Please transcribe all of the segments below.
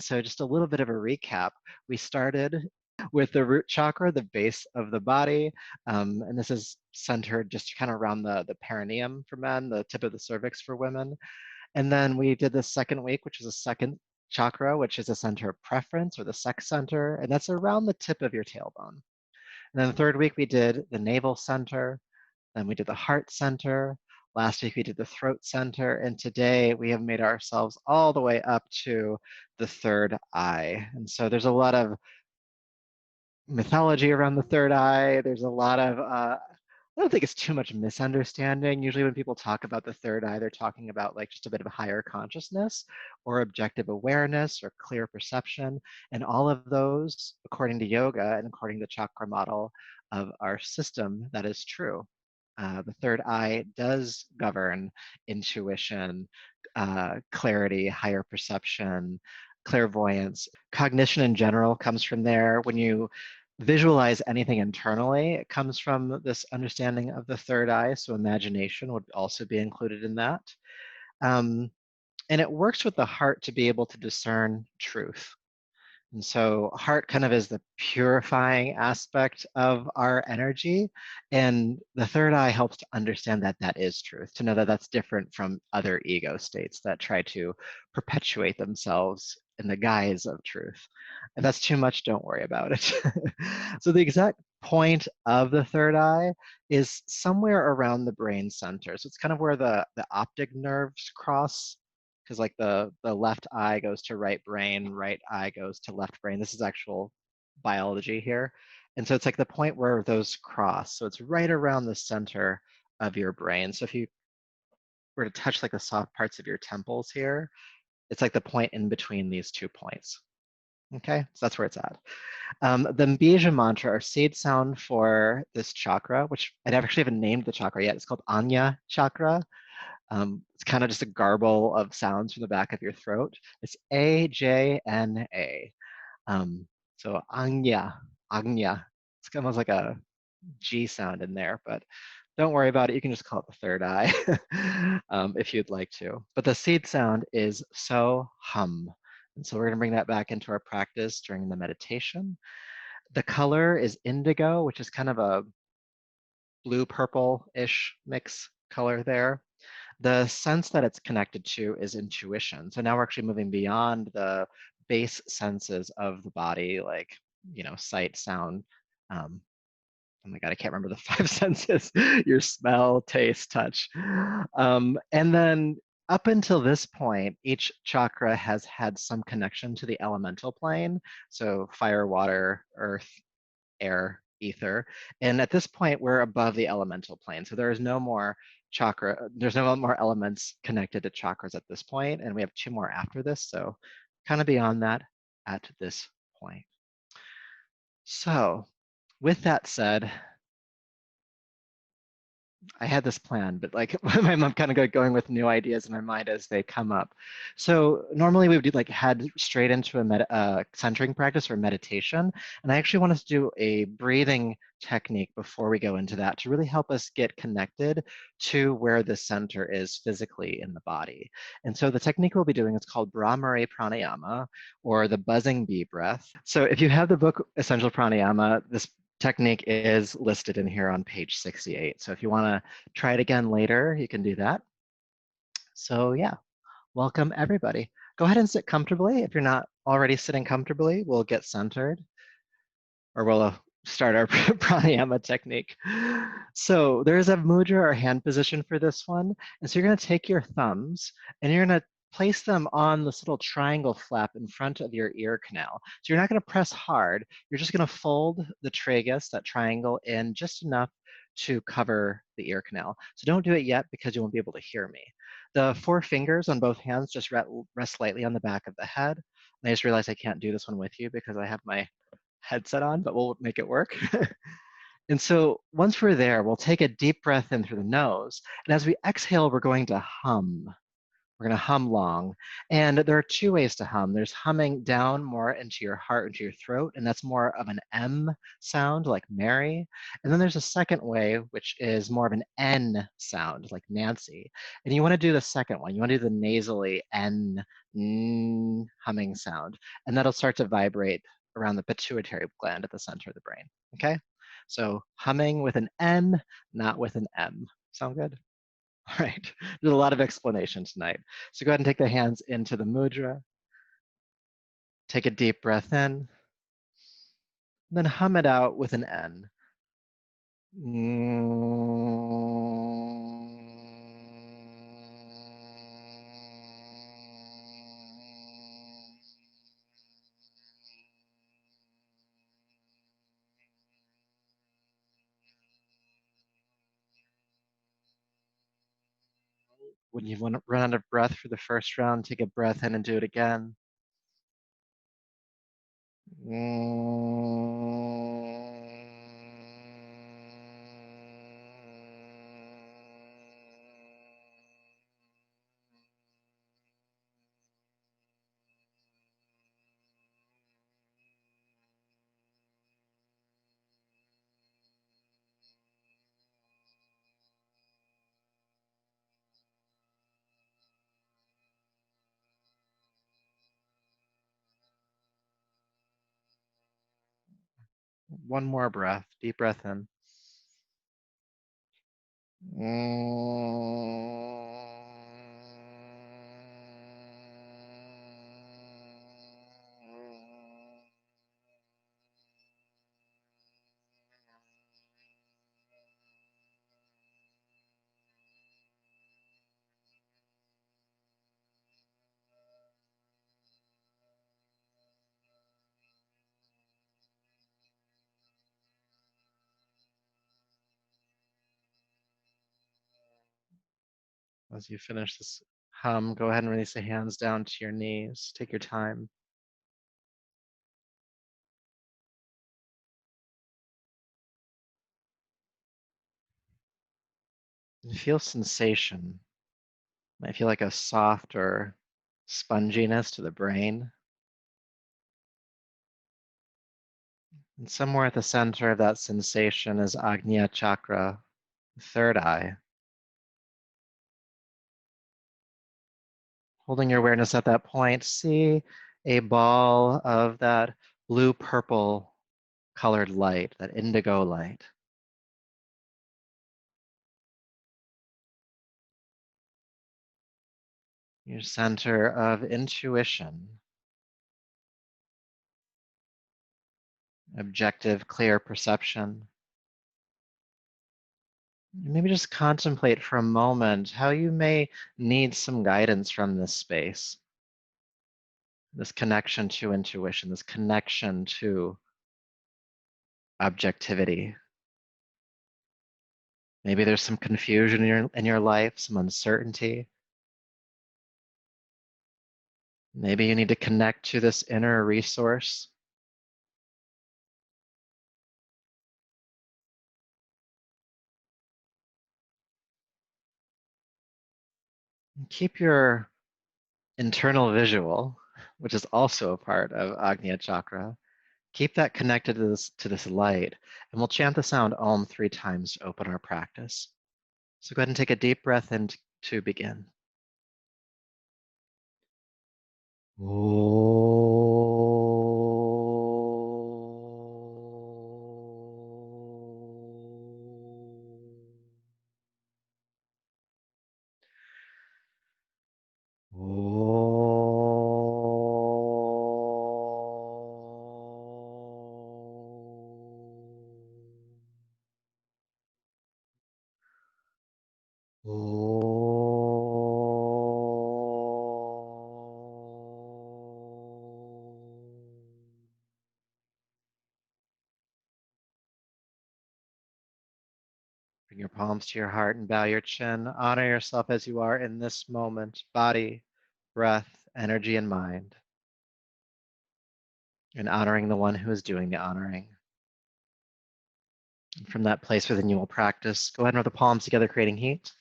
And so just a little bit of a recap. We started with the root chakra, the base of the body. And this is centered just kind of around the perineum for men, the tip of the cervix for women. And then we did the second week, which is a second chakra, which is a center of preference or the sex center. And that's around the tip of your tailbone. And then the third week, we did the navel center. Then we did the heart center. Last week, we did the throat center. And today, we have made ourselves all the way up to the third eye. And so there's a lot of mythology around the third eye. There's a lot of, I don't think it's too much misunderstanding. Usually when people talk about the third eye, they're talking about like just a bit of a higher consciousness or objective awareness or clear perception. And all of those, according to yoga and according to the chakra model of our system, that is true. The third eye does govern intuition, clarity, higher perception, clairvoyance. Cognition in general comes from there. When you visualize anything internally, it comes from this understanding of the third eye. So imagination would also be included in that. And it works with the heart to be able to discern truth. And so heart kind of is the purifying aspect of our energy. And the third eye helps to understand that that is truth, to know that that's different from other ego states that try to perpetuate themselves in the guise of truth. If that's too much, don't worry about it. So the exact point of the third eye is somewhere around the brain center. So it's kind of where the optic nerves cross, because like the left eye goes to right brain, right eye goes to left brain. This is actual biology here. And so it's like the point where those cross. So it's right around the center of your brain. So if you were to touch like the soft parts of your temples here, it's like the point in between these 2 points. Okay, so that's where it's at. The Bija mantra, our seed sound for this chakra, which I actually haven't named the chakra yet. It's called Ajna Chakra. It's kind of just a garble of sounds from the back of your throat. It's A-J-N-A. So Anya, Anya. It's almost like a G sound in there, but don't worry about it. You can just call it the third eye if you'd like to. But the seed sound is so hum. And so we're going to bring that back into our practice during the meditation. The color is indigo, which is kind of a blue-purple-ish mix color there. The sense that it's connected to is intuition. So now we're actually moving beyond the base senses of the body, like, you know, sight, sound. Oh my God, I can't remember the 5 senses. Your smell, taste, touch. And then up until this point, each chakra has had some connection to the elemental plane. So fire, water, earth, air, ether. And at this point, we're above the elemental plane. So there is no more chakra, there's no more elements connected to chakras at this point, and we have 2 more after this, so kind of beyond that at this point. So with that said, I had this plan, but like I'm kind of going with new ideas in my mind as they come up. So normally we would head straight into a centering practice or meditation. And I actually want us to do a breathing technique before we go into that to really help us get connected to where the center is physically in the body. And so the technique we'll be doing is called Brahmari Pranayama, or the buzzing bee breath. So if you have the book Essential Pranayama, this technique is listed in here on page 68. So if you want to try it again later, you can do that. So yeah, welcome everybody. Go ahead and sit comfortably. If you're not already sitting comfortably, we'll get centered, or we'll start our pranayama technique. So there's a mudra or hand position for this one. And so you're going to take your thumbs and you're going to place them on this little triangle flap in front of your ear canal. So you're not going to press hard. You're just going to fold the tragus, that triangle, in just enough to cover the ear canal. So don't do it yet because you won't be able to hear me. The 4 fingers on both hands just rest lightly on the back of the head. And I just realized I can't do this one with you because I have my headset on, but we'll make it work. And so once we're there, we'll take a deep breath in through the nose. And as we exhale, we're going to hum. We're going to hum long. And there are two ways to hum. There's humming down more into your heart, into your throat, and that's more of an M sound, like Mary. And then there's a second way, which is more of an N sound, like Nancy. And you want to do the second one. You want to do the nasally N humming sound. And that'll start to vibrate around the pituitary gland at the center of the brain. Okay? So humming with an N, not with an M. Sound good? All right. There's a lot of explanation tonight. So go ahead and take the hands into the mudra. Take a deep breath in. Then hum it out with an N. When you want to run out of breath for the first round, take a breath in and do it again. One more breath, deep breath in. As you finish this hum, go ahead and release the hands down to your knees. Take your time. And feel sensation. Might feel like a soft or sponginess to the brain. And somewhere at the center of that sensation is Ajna Chakra, the third eye. Holding your awareness at that point, see a ball of that blue-purple colored light, that indigo light. Your center of intuition, objective, clear perception. Maybe just contemplate for a moment how you may need some guidance from this space, this connection to intuition, this connection to objectivity. Maybe there's some confusion in your life, some uncertainty. Maybe you need to connect to this inner resource. Keep your internal visual, which is also a part of Agnya Chakra. Keep that connected to this light, and we'll chant the sound Om 3 times to open our practice. So go ahead and take a deep breath in to begin. Bring your palms to your heart and bow your chin. Honor yourself as you are in this moment, body, breath, energy, and mind. And honoring the one who is doing the honoring. And from that place within you will practice. Go ahead and rub the palms together, creating heat.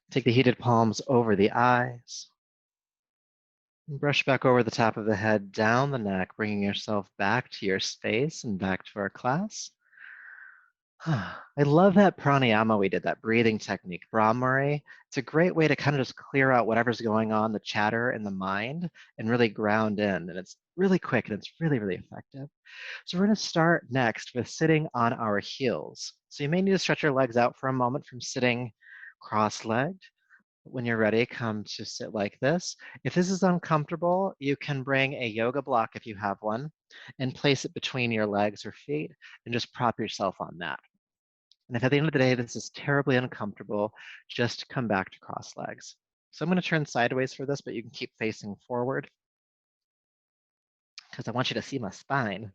Take the heated palms over the eyes. And brush back over the top of the head, down the neck, bringing yourself back to your space and back to our class. I love that pranayama we did, that breathing technique, Brahmari. It's a great way to kind of just clear out whatever's going on, the chatter in the mind, and really ground in. And it's really quick and it's really, really effective. So we're going to start next with sitting on our heels. So you may need to stretch your legs out for a moment from sitting cross-legged. When you're ready, come to sit like this. If this is uncomfortable, you can bring a yoga block if you have one and place it between your legs or feet and just prop yourself on that. And if at the end of the day this is terribly uncomfortable, just come back to cross legs. So I'm going to turn sideways for this, but you can keep facing forward because I want you to see my spine.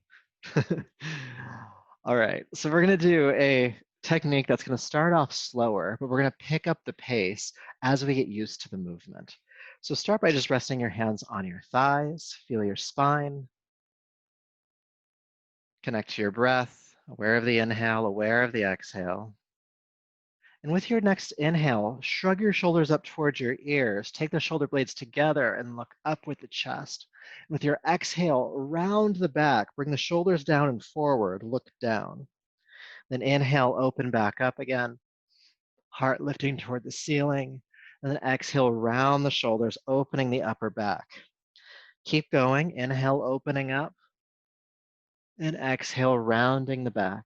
All right, so we're going to do a technique that's going to start off slower, but we're going to pick up the pace as we get used to the movement. So start by just resting your hands on your thighs, feel your spine, connect to your breath, aware of the inhale, aware of the exhale. And with your next inhale, shrug your shoulders up towards your ears, take the shoulder blades together and look up with the chest. With your exhale, round the back, bring the shoulders down and forward, look down. Then inhale, open back up again, heart lifting toward the ceiling. And then exhale, round the shoulders, opening the upper back. Keep going, inhale, opening up, and exhale, rounding the back.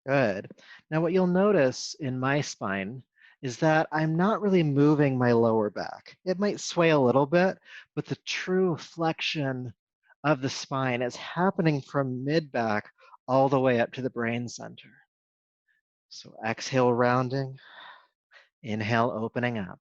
Good. Now what you'll notice in my spine is that I'm not really moving my lower back. It might sway a little bit, but the true flexion of the spine is happening from mid-back all the way up to the brain center. So exhale, rounding, inhale, opening up.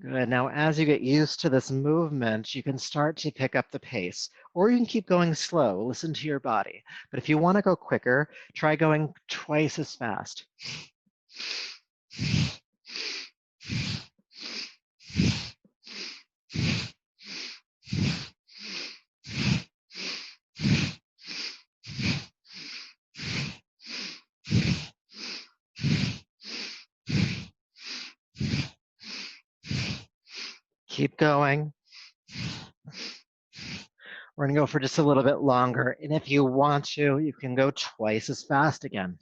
Good. Now, as you get used to this movement, you can start to pick up the pace, or you can keep going slow. Listen to your body. But if you want to go quicker, try going twice as fast. Keep going. We're going to go for just a little bit longer. And if you want to, you can go twice as fast again.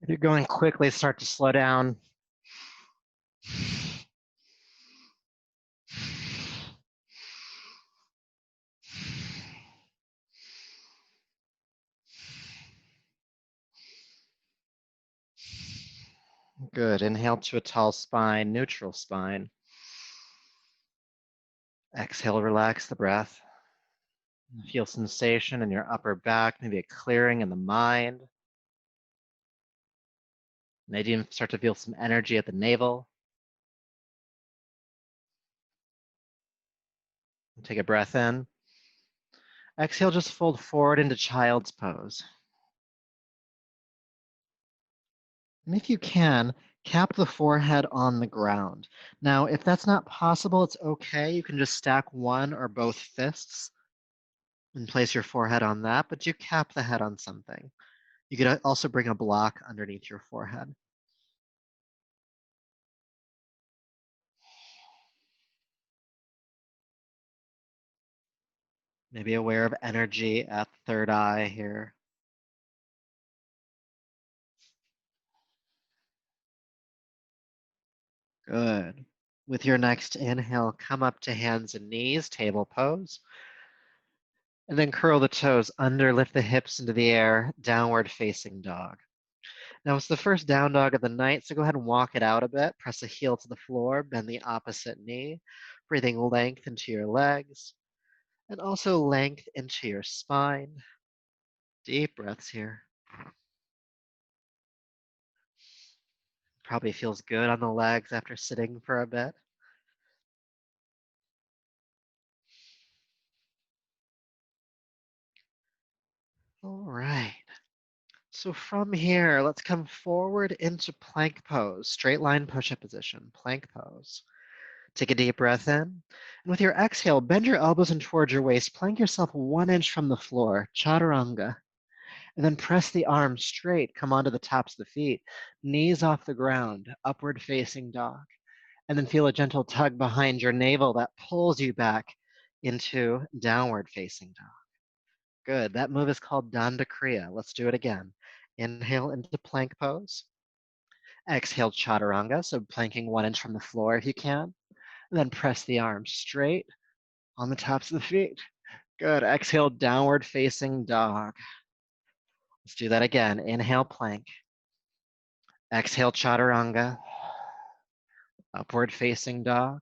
If you're going quickly, start to slow down. Good. Inhale to a tall spine, neutral spine. Exhale, relax the breath. Feel sensation in your upper back, maybe a clearing in the mind. Maybe you start to feel some energy at the navel. Take a breath in. Exhale, just fold forward into child's pose. And if you can, cap the forehead on the ground. Now, if that's not possible, it's okay. You can just stack one or both fists and place your forehead on that, but you cap the head on something. You could also bring a block underneath your forehead. Maybe aware of energy at the third eye here. Good. With your next inhale, come up to hands and knees, table pose. And then curl the toes under, lift the hips into the air, downward facing dog. Now it's the first down dog of the night, so go ahead and walk it out a bit. Press a heel to the floor, bend the opposite knee, breathing length into your legs, and also length into your spine. Deep breaths here. Probably feels good on the legs after sitting for a bit. All right. So from here, let's come forward into plank pose, straight line push-up position, plank pose. Take a deep breath in. And with your exhale, bend your elbows in towards your waist. Plank yourself 1 inch from the floor, chaturanga. And then press the arms straight, come onto the tops of the feet, knees off the ground, upward facing dog. And then feel a gentle tug behind your navel that pulls you back into downward facing dog. Good. That move is called Danda Kriya. Let's do it again. Inhale into plank pose. Exhale, chaturanga, so planking 1 inch from the floor if you can. And then press the arms straight on the tops of the feet. Good. Exhale, downward facing dog. Let's do that again. Inhale, plank. Exhale, chaturanga. Upward facing dog.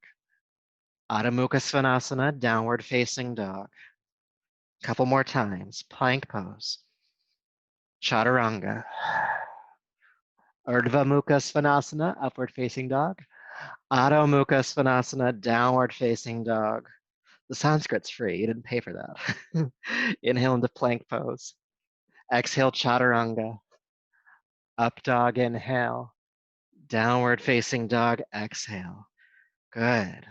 Adho Mukha Svanasana, downward facing dog. Couple more times. Plank pose. Chaturanga. Urdhva Mukha Svanasana, upward facing dog. Adho Mukha Svanasana, downward facing dog. The Sanskrit's free. You didn't pay for that. Inhale into plank pose. Exhale, chaturanga. Up dog, inhale. Downward facing dog, exhale. Good.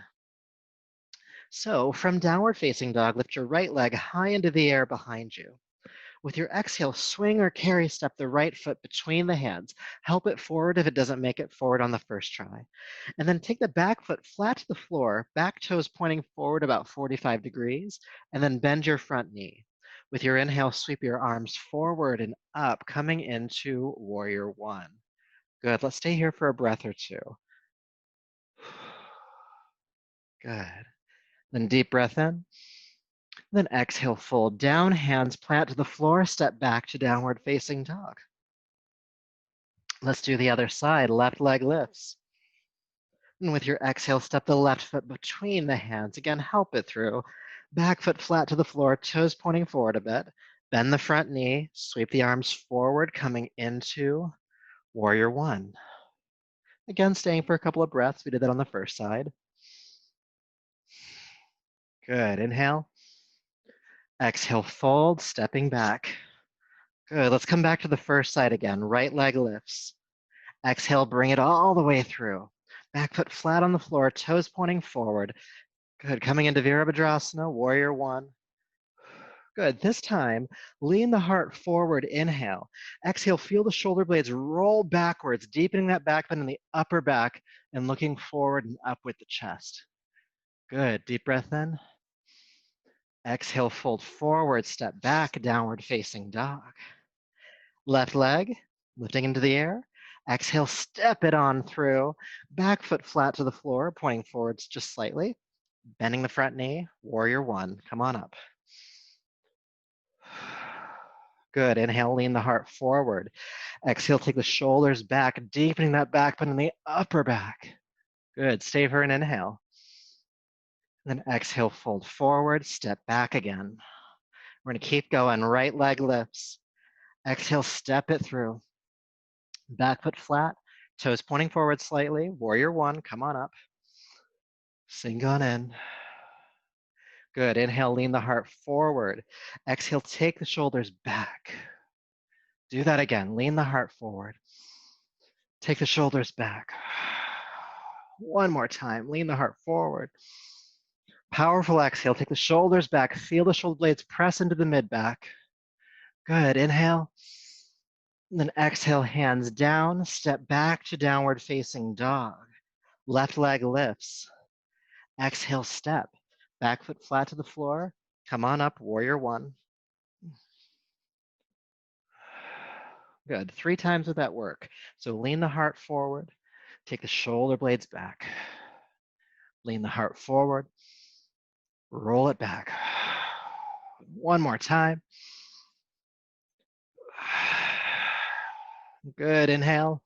So from downward facing dog, lift your right leg high into the air behind you. With your exhale, swing or carry step the right foot between the hands. Help it forward if it doesn't make it forward on the first try. And then take the back foot flat to the floor, back toes pointing forward about 45 degrees, and then bend your front knee. With your inhale, sweep your arms forward and up, coming into warrior one. Good. Let's stay here for a breath or two. Good. Then deep breath in. Then exhale, fold down, hands plant to the floor, step back to downward facing dog. Let's do the other side. Left leg lifts. And with your exhale, step the left foot between the hands. Again, help it through. Back foot flat to the floor, toes pointing forward a bit. Bend the front knee, sweep the arms forward, coming into warrior one. Again, staying for a couple of breaths. We did that on the first side. Good. Inhale. Exhale, fold, stepping back. Good. Let's come back to the first side again. Right leg lifts. Exhale, bring it all the way through. Back foot flat on the floor, toes pointing forward. Good. Coming into Virabhadrasana, warrior one. Good. This time, lean the heart forward. Inhale. Exhale, feel the shoulder blades roll backwards, deepening that back bend in the upper back and looking forward and up with the chest. Good. Deep breath in. Exhale, fold forward, step back, downward facing dog. Left leg, lifting into the air. Exhale, step it on through. Back foot flat to the floor, pointing forwards just slightly. Bending the front knee, warrior one. Come on up. Good. Inhale, lean the heart forward. Exhale, take the shoulders back, deepening that back bend in the upper back. Good. Stay for an inhale. Then exhale, fold forward, step back again. We're going to keep going. Right leg lifts. Exhale, step it through. Back foot flat, toes pointing forward slightly. Warrior one, come on up. Sink on in. Good. Inhale, lean the heart forward. Exhale, take the shoulders back. Do that again. Lean the heart forward. Take the shoulders back. One more time. Lean the heart forward. Powerful exhale. Take the shoulders back. Feel the shoulder blades press into the mid-back. Good. Inhale. And then exhale, hands down. Step back to downward facing dog. Left leg lifts. Exhale, step. Back foot flat to the floor. Come on up, warrior one. Good. 3 times with that work. So lean the heart forward. Take the shoulder blades back. Lean the heart forward. Roll it back. One more time. Good. Inhale.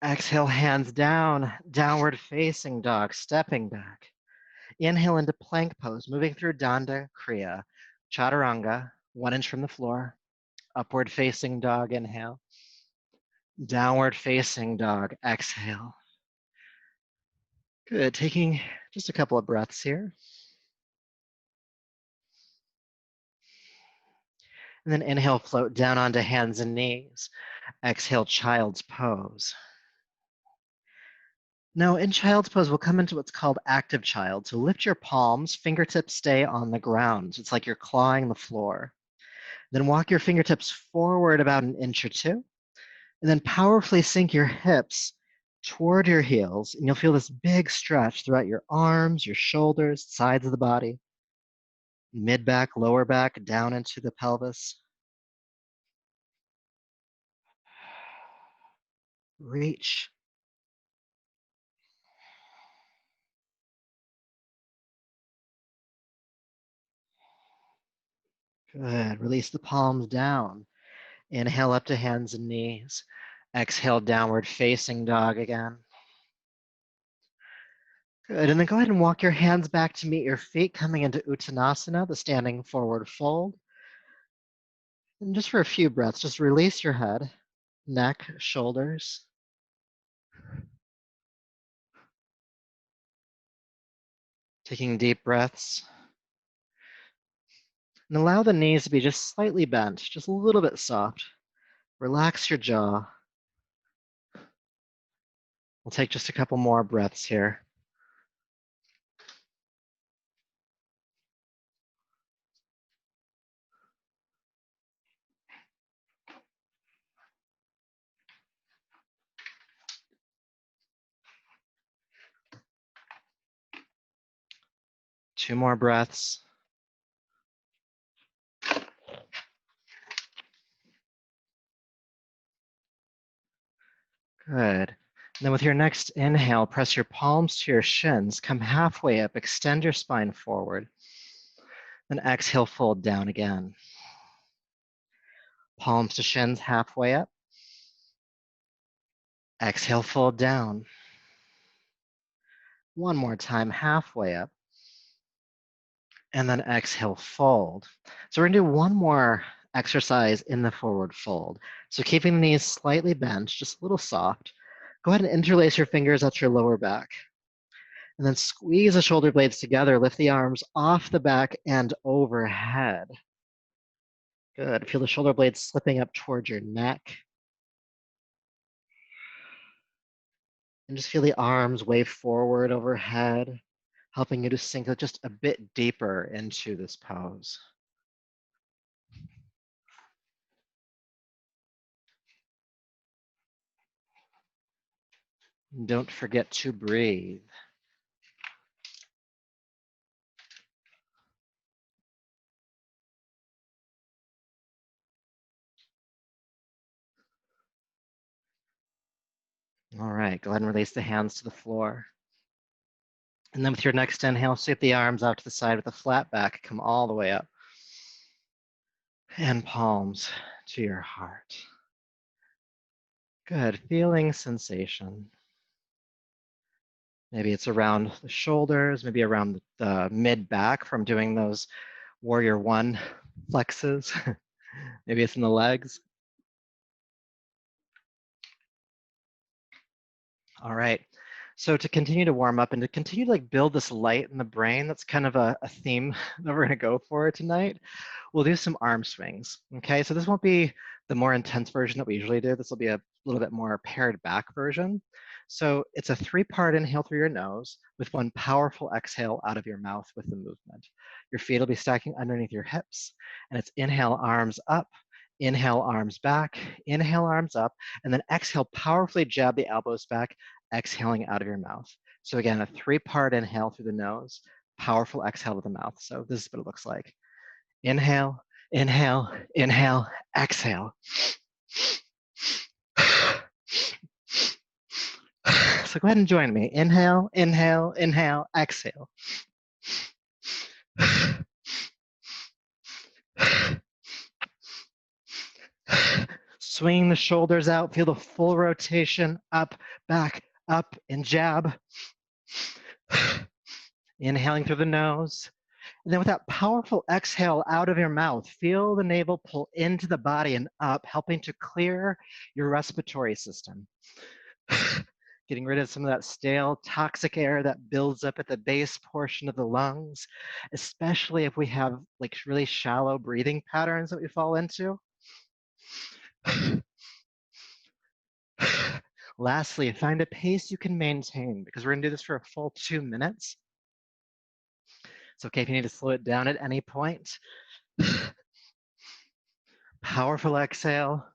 Exhale, hands down. Downward facing dog, stepping back. Inhale into plank pose, moving through Danda Kriya. Chaturanga, 1 inch from the floor. Upward facing dog, inhale. Downward facing dog, exhale. Good, taking just a couple of breaths here. And then inhale, float down onto hands and knees. Exhale, child's pose. Now in child's pose, we'll come into what's called active child. So lift your palms, fingertips stay on the ground. It's like you're clawing the floor. Then walk your fingertips forward about an inch or two. And then powerfully sink your hips toward your heels. And you'll feel this big stretch throughout your arms, your shoulders, sides of the body, mid back, lower back, down into the pelvis. Reach. Good. Release the palms down. Inhale up to hands and knees. Exhale, downward facing dog again. Good. And then go ahead and walk your hands back to meet your feet, coming into Uttanasana, the standing forward fold. And just for a few breaths, just release your head, neck, shoulders. Taking deep breaths. And allow the knees to be just slightly bent, just a little bit soft. Relax your jaw. We'll take just a couple more breaths here. Two more breaths. Good. And then with your next inhale, press your palms to your shins, come halfway up, extend your spine forward. Then exhale, fold down again. Palms to shins, halfway up. Exhale, fold down. One more time, halfway up. And then exhale, fold. So we're gonna do one more exercise in the forward fold. So keeping the knees slightly bent, just a little soft. Go ahead and interlace your fingers at your lower back. And then squeeze the shoulder blades together, lift the arms off the back and overhead. Good, feel the shoulder blades slipping up towards your neck. And just feel the arms wave forward overhead, helping you to sink just a bit deeper into this pose. And don't forget to breathe. All right, go ahead and release the hands to the floor. And then with your next inhale, sweep the arms out to the side with a flat back, come all the way up. And palms to your heart. Good, feeling sensation. Maybe it's around the shoulders, maybe around the mid-back from doing those warrior one flexes. Maybe it's in the legs. All right. So to continue to warm up and to continue to build this light in the brain, that's kind of a theme that we're gonna go for tonight. We'll do some arm swings, okay? So this won't be the more intense version that we usually do. This will be a little bit more pared back version. So it's a 3-part inhale through your nose with one powerful exhale out of your mouth with the movement. Your feet will be stacking underneath your hips, and it's inhale, arms up, inhale, arms back, inhale, arms up, and then exhale, powerfully jab the elbows back, exhaling out of your mouth. So again, a 3-part inhale through the nose, powerful exhale to the mouth. So this is what it looks like. Inhale, inhale, inhale, exhale. So go ahead and join me. Inhale, inhale, inhale, exhale. Swing the shoulders out, feel the full rotation, up, back, up, and jab. Inhaling through the nose, And then with that powerful exhale out of your mouth, feel the navel pull into the body and up, helping to clear your respiratory system. Getting rid of some of that stale, toxic air that builds up at the base portion of the lungs, especially if we have like really shallow breathing patterns that we fall into. Lastly, find a pace you can maintain because we're gonna do this for a full 2 minutes. It's okay if you need to slow it down at any point. Powerful exhale.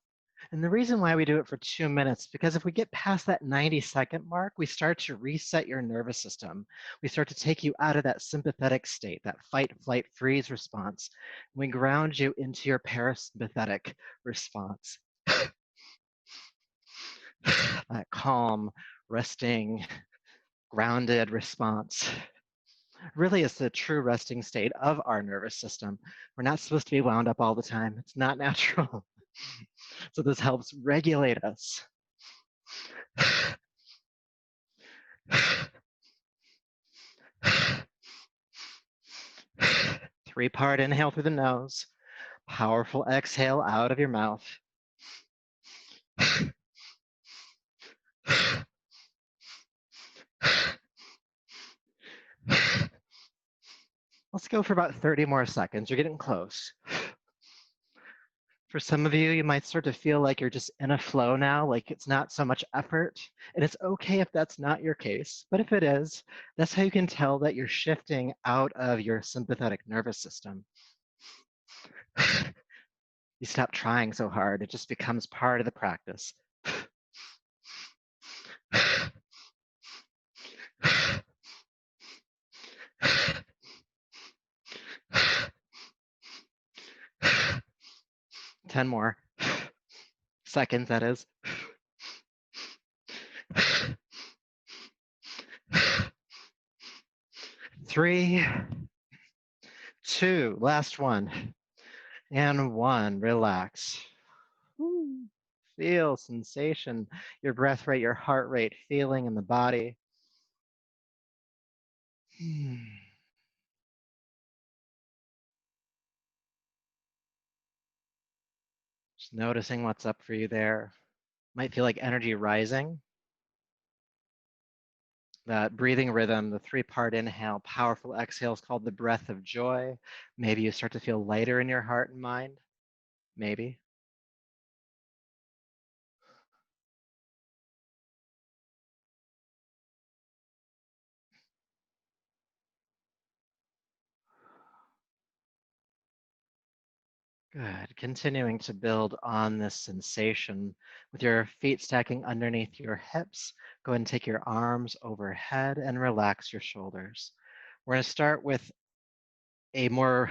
And the reason why we do it for 2 minutes, because if we get past that 90-second mark, we start to reset your nervous system. We start to take you out of that sympathetic state, that fight, flight, freeze response. We ground you into your parasympathetic response. That calm, resting, grounded response. Really is the true resting state of our nervous system. We're not supposed to be wound up all the time. It's not natural. So this helps regulate us. 3-part inhale through the nose, powerful exhale out of your mouth. Let's go for about 30 more seconds. You're getting close. For some of you, you might start to feel like you're just in a flow now, like it's not so much effort. And it's okay if that's not your case. But if it is, that's how you can tell that you're shifting out of your sympathetic nervous system. You stop trying so hard. It just becomes part of the practice. 10 more seconds, that is. 3, 2, last one, and 1. Relax. Feel sensation, your breath rate, your heart rate, feeling in the body. Just noticing what's up for you there. Might feel like energy rising. That breathing rhythm, the 3-part inhale, powerful exhale is called the breath of joy. Maybe you start to feel lighter in your heart and mind. Maybe. Good. Continuing to build on this sensation with your feet stacking underneath your hips. Go ahead and take your arms overhead and relax your shoulders. We're going to start with a more,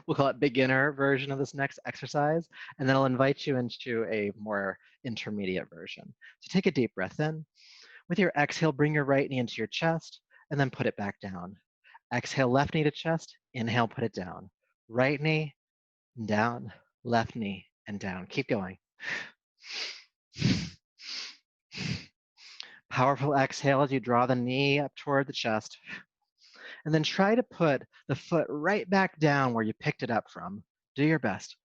we'll call it beginner version of this next exercise, and then I'll invite you into a more intermediate version. So take a deep breath in. With your exhale, bring your right knee into your chest and then put it back down. Exhale, left knee to chest. Inhale, put it down. Right knee, down. Left knee, and down. Keep going. Powerful exhale as you draw the knee up toward the chest. And then try to put the foot right back down where you picked it up from. Do your best.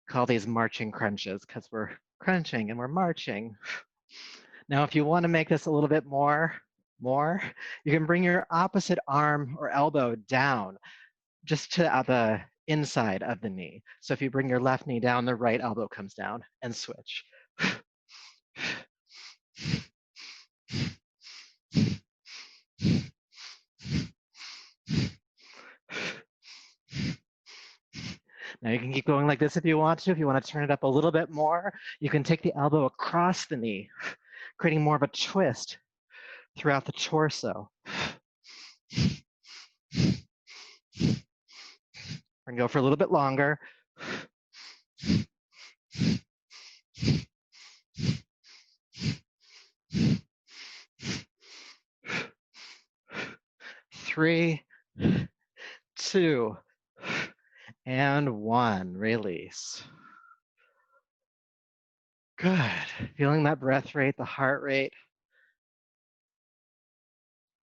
Call these marching crunches because we're crunching and we're marching. Now, if you want to make this a little bit more, you can bring your opposite arm or elbow down just to the inside of the knee. So if you bring your left knee down, the right elbow comes down and switch. Now you can keep going like this if you want to. If you want to turn it up a little bit more, you can take the elbow across the knee, creating more of a twist throughout the torso. We're gonna go for a little bit longer. 3, 2, and 1. Release. Good. Feeling that breath rate, the heart rate.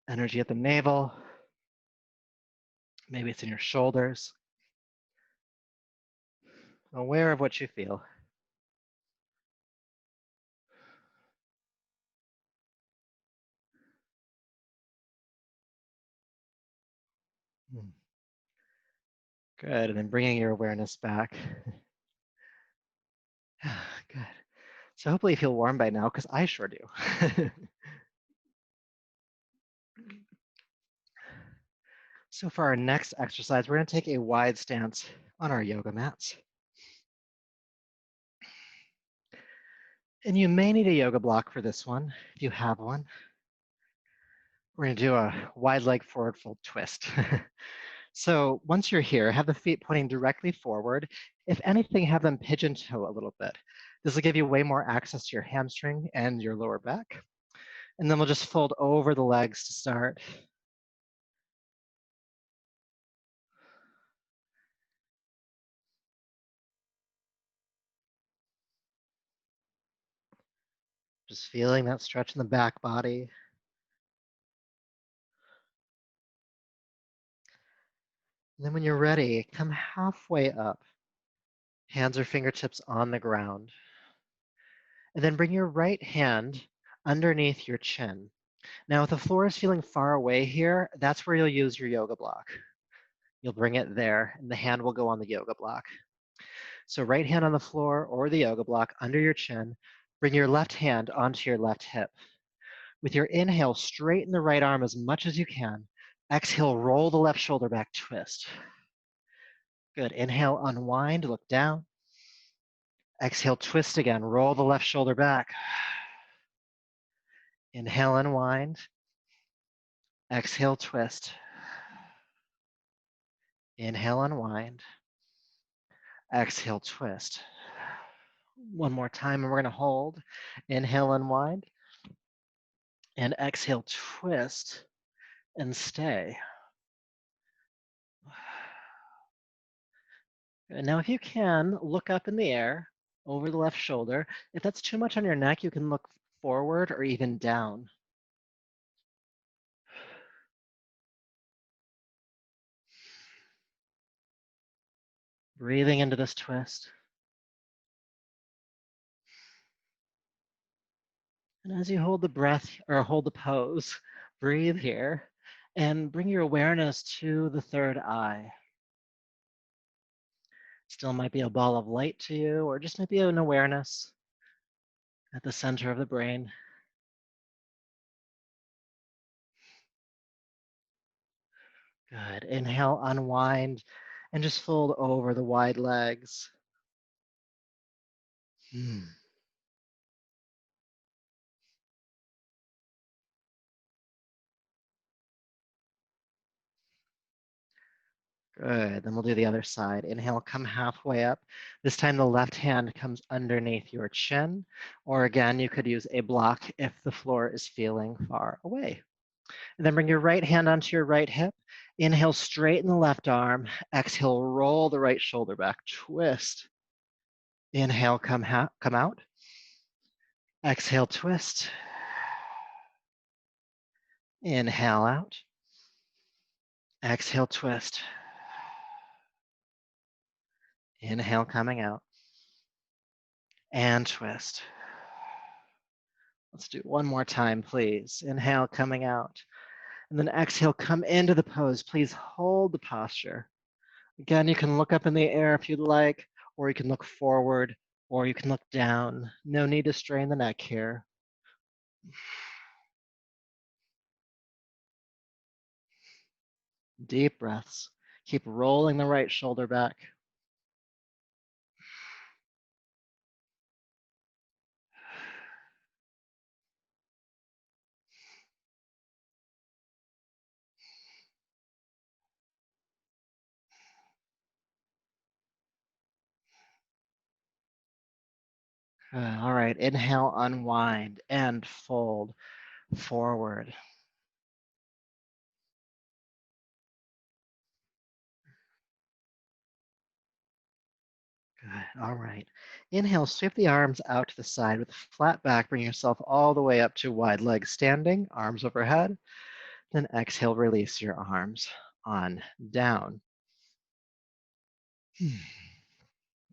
Energy at the navel. Maybe it's in your shoulders. Aware of what you feel. Good, and then bringing your awareness back. Good. So hopefully you feel warm by now, because I sure do. So for our next exercise, we're going to take a wide stance on our yoga mats. And you may need a yoga block for this one, if you have one. We're going to do a wide leg forward fold twist. So once you're here, have the feet pointing directly forward. If anything, have them pigeon toe a little bit. This will give you way more access to your hamstring and your lower back. And then we'll just fold over the legs to start. Just feeling that stretch in the back body. And then when you're ready, come halfway up. Hands or fingertips on the ground. And then bring your right hand underneath your chin. Now, if the floor is feeling far away here, that's where you'll use your yoga block. You'll bring it there, and the hand will go on the yoga block. So right hand on the floor or the yoga block under your chin. Bring your left hand onto your left hip. With your inhale, straighten the right arm as much as you can. Exhale, roll the left shoulder back, twist. Good. Inhale, unwind, look down. Exhale, twist again. Roll the left shoulder back. Inhale, unwind. Exhale, twist. Inhale, unwind. Exhale, twist. One more time, and we're going to hold. Inhale, unwind. And exhale, twist, and stay. And now, if you can, look up in the air over the left shoulder. If that's too much on your neck, you can look forward or even down. Breathing into this twist. And as you hold the breath or hold the pose, breathe here and bring your awareness to the third eye. Still might be a ball of light to you, or just maybe an awareness at the center of the brain. Good. Inhale, unwind, and just fold over the wide legs. Good. Then we'll do the other side. Inhale, come halfway up. This time the left hand comes underneath your chin, or again, you could use a block if the floor is feeling far away. And then bring your right hand onto your right hip. Inhale, straighten the left arm. Exhale, roll the right shoulder back, twist. Inhale, come out. Exhale, twist. Inhale out. Exhale, twist. Inhale, coming out. And twist. Let's do one more time, please. Inhale, coming out. And then exhale, come into the pose. Please hold the posture. Again, you can look up in the air if you'd like, or you can look forward, or you can look down. No need to strain the neck here. Deep breaths. Keep rolling the right shoulder back. All right, inhale, unwind and fold forward. Good. All right. Inhale, sweep the arms out to the side with a flat back. Bring yourself all the way up to wide leg standing, arms overhead. Then exhale, release your arms on down.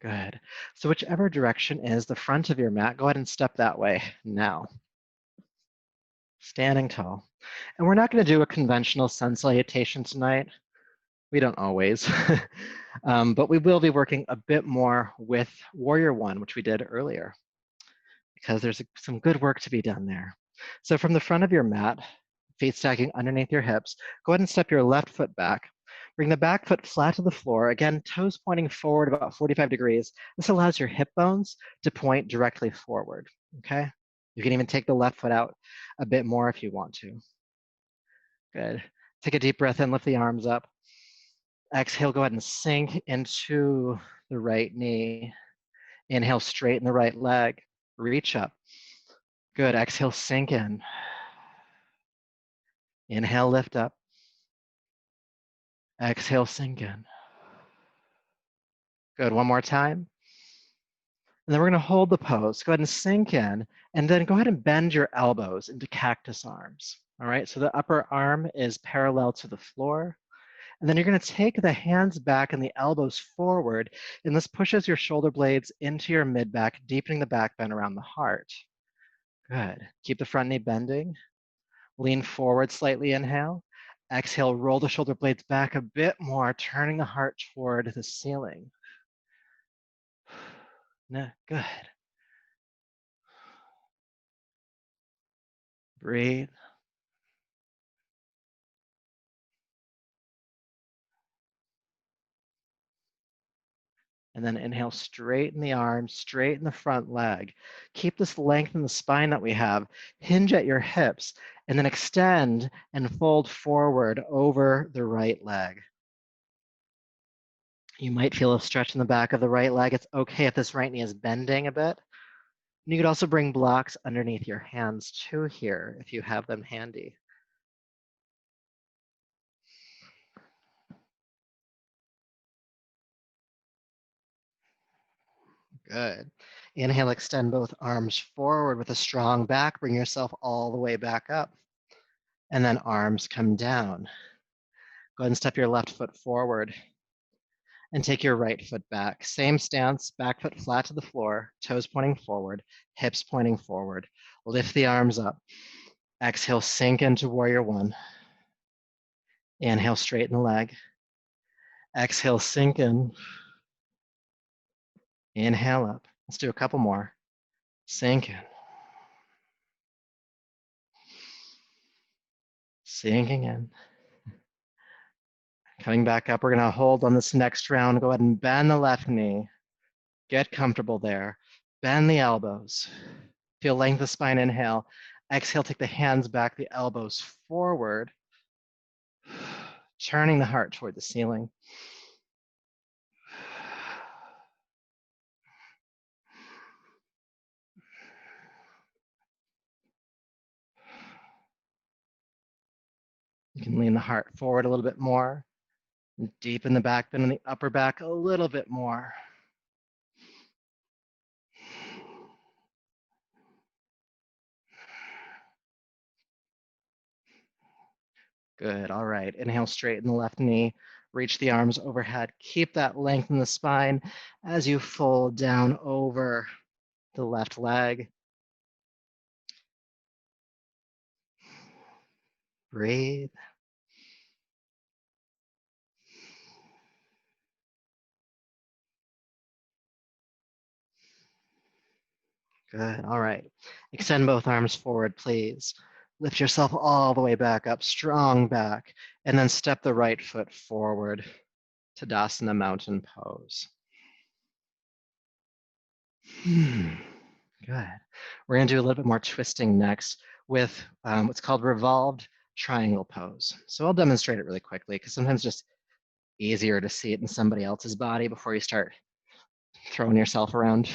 Good. So whichever direction is the front of your mat, go ahead and step that way now. Standing tall. And we're not going to do a conventional sun salutation tonight. We don't always. But we will be working a bit more with Warrior One, which we did earlier, because there's some good work to be done there. So from the front of your mat, feet stacking underneath your hips, go ahead and step your left foot back. Bring the back foot flat to the floor. Again, toes pointing forward about 45 degrees. This allows your hip bones to point directly forward, okay? You can even take the left foot out a bit more if you want to. Good. Take a deep breath in, lift the arms up. Exhale, go ahead and sink into the right knee. Inhale, straighten the right leg. Reach up. Good. Exhale, sink in. Inhale, lift up. Exhale, sink in. Good. One more time. And then we're going to hold the pose. Go ahead and sink in, and then go ahead and bend your elbows into cactus arms. All right, so the upper arm is parallel to the floor. And then you're going to take the hands back and the elbows forward, and this pushes your shoulder blades into your mid-back, deepening the back bend around the heart. Good. Keep the front knee bending. Lean forward slightly, inhale. Exhale, roll the shoulder blades back a bit more, turning the heart toward the ceiling. No, good. Breathe. And then inhale, straighten the arms, straighten the front leg. Keep this length in the spine that we have. Hinge at your hips, and then extend and fold forward over the right leg. You might feel a stretch in the back of the right leg. It's okay if this right knee is bending a bit. And you could also bring blocks underneath your hands too here if you have them handy. Good. Inhale, extend both arms forward with a strong back. Bring yourself all the way back up. And then arms come down. Go ahead and step your left foot forward and take your right foot back. Same stance, back foot flat to the floor, toes pointing forward, hips pointing forward. Lift the arms up. Exhale, sink into Warrior One. Inhale, straighten the leg. Exhale, sink in. Inhale up. Let's do a couple more. Sink in. Sinking in. Coming back up, we're gonna hold on this next round. Go ahead and bend the left knee. Get comfortable there. Bend the elbows. Feel length of spine, inhale. Exhale, take the hands back, the elbows forward. Turning the heart toward the ceiling. You can lean the heart forward a little bit more. And deepen the back bend in the upper back a little bit more. Good, all right. Inhale, straighten the left knee. Reach the arms overhead. Keep that length in the spine as you fold down over the left leg. Breathe. Good, all right. Extend both arms forward, please. Lift yourself all the way back up, strong back, and then step the right foot forward. Tadasana mountain pose. Good. We're gonna do a little bit more twisting next with what's called revolved triangle pose. So I'll demonstrate it really quickly because sometimes it's just easier to see it in somebody else's body before you start throwing yourself around.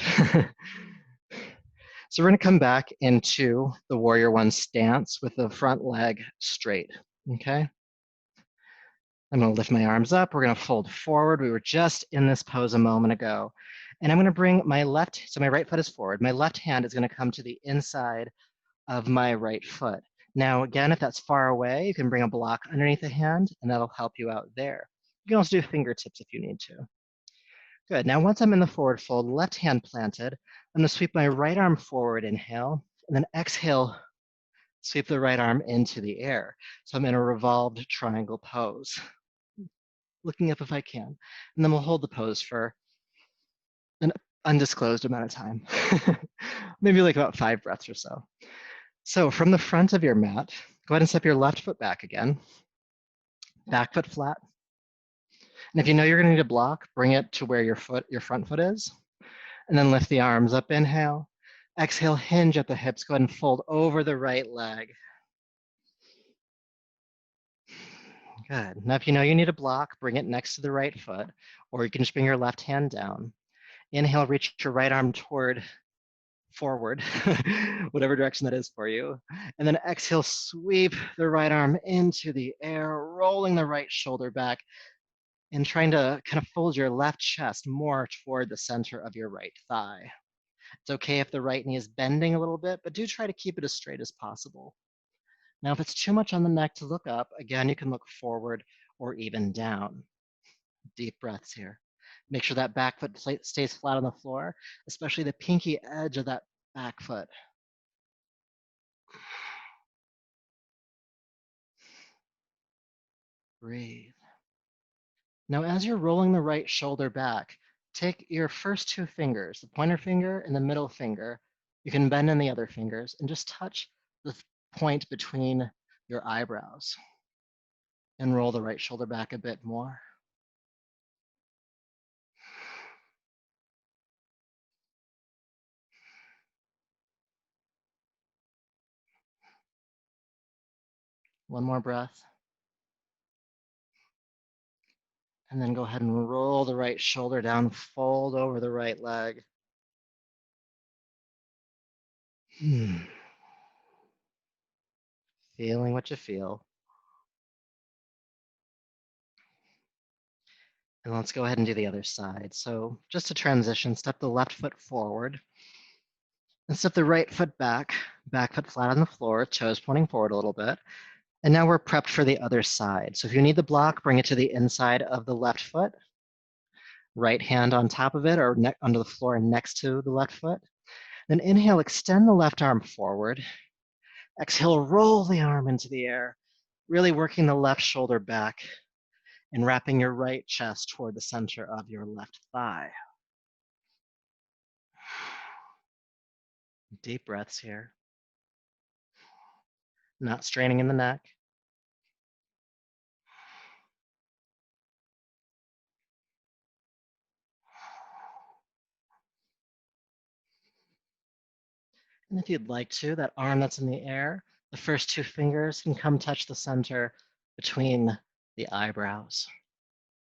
So we're gonna come back into the Warrior One stance with the front leg straight, okay? I'm gonna lift my arms up. We're gonna fold forward. We were just in this pose a moment ago. And I'm gonna bring my left, so my right foot is forward. My left hand is gonna come to the inside of my right foot. Now, again, if that's far away, you can bring a block underneath the hand, and that'll help you out there. You can also do fingertips if you need to. Good. Now, once I'm in the forward fold, left hand planted, I'm going to sweep my right arm forward, inhale, and then exhale, sweep the right arm into the air. So I'm in a revolved triangle pose, looking up if I can. And then we'll hold the pose for an undisclosed amount of time, maybe like about 5 breaths or so. So from the front of your mat, go ahead and step your left foot back again, back foot flat. And if you know you're gonna need a block, bring it to where your front foot is, and then lift the arms up, inhale. Exhale, hinge at the hips, go ahead and fold over the right leg. Good. Now if you know you need a block, bring it next to the right foot, or you can just bring your left hand down. Inhale, reach your right arm toward forward, whatever direction that is for you. And then exhale, sweep the right arm into the air, rolling the right shoulder back and trying to kind of fold your left chest more toward the center of your right thigh. It's okay if the right knee is bending a little bit, but do try to keep it as straight as possible. Now, if it's too much on the neck to look up, again, you can look forward or even down. Deep breaths here. Make sure that back foot stays flat on the floor, especially the pinky edge of that back foot. Breathe. Now, as you're rolling the right shoulder back, take your first 2 fingers, the pointer finger and the middle finger. You can bend in the other fingers and just touch the point between your eyebrows and roll the right shoulder back a bit more. One more breath. And then go ahead and roll the right shoulder down, fold over the right leg. Feeling what you feel. And let's go ahead and do the other side. So just to transition, step the left foot forward and step the right foot back foot flat on the floor, toes pointing forward a little bit. And now we're prepped for the other side. So if you need the block, bring it to the inside of the left foot, right hand on top of it or under the floor next to the left foot. Then inhale, extend the left arm forward. Exhale, roll the arm into the air, really working the left shoulder back and wrapping your right chest toward the center of your left thigh. Deep breaths here. Not straining in the neck. And if you'd like to, that arm that's in the air, the first 2 fingers can come touch the center between the eyebrows.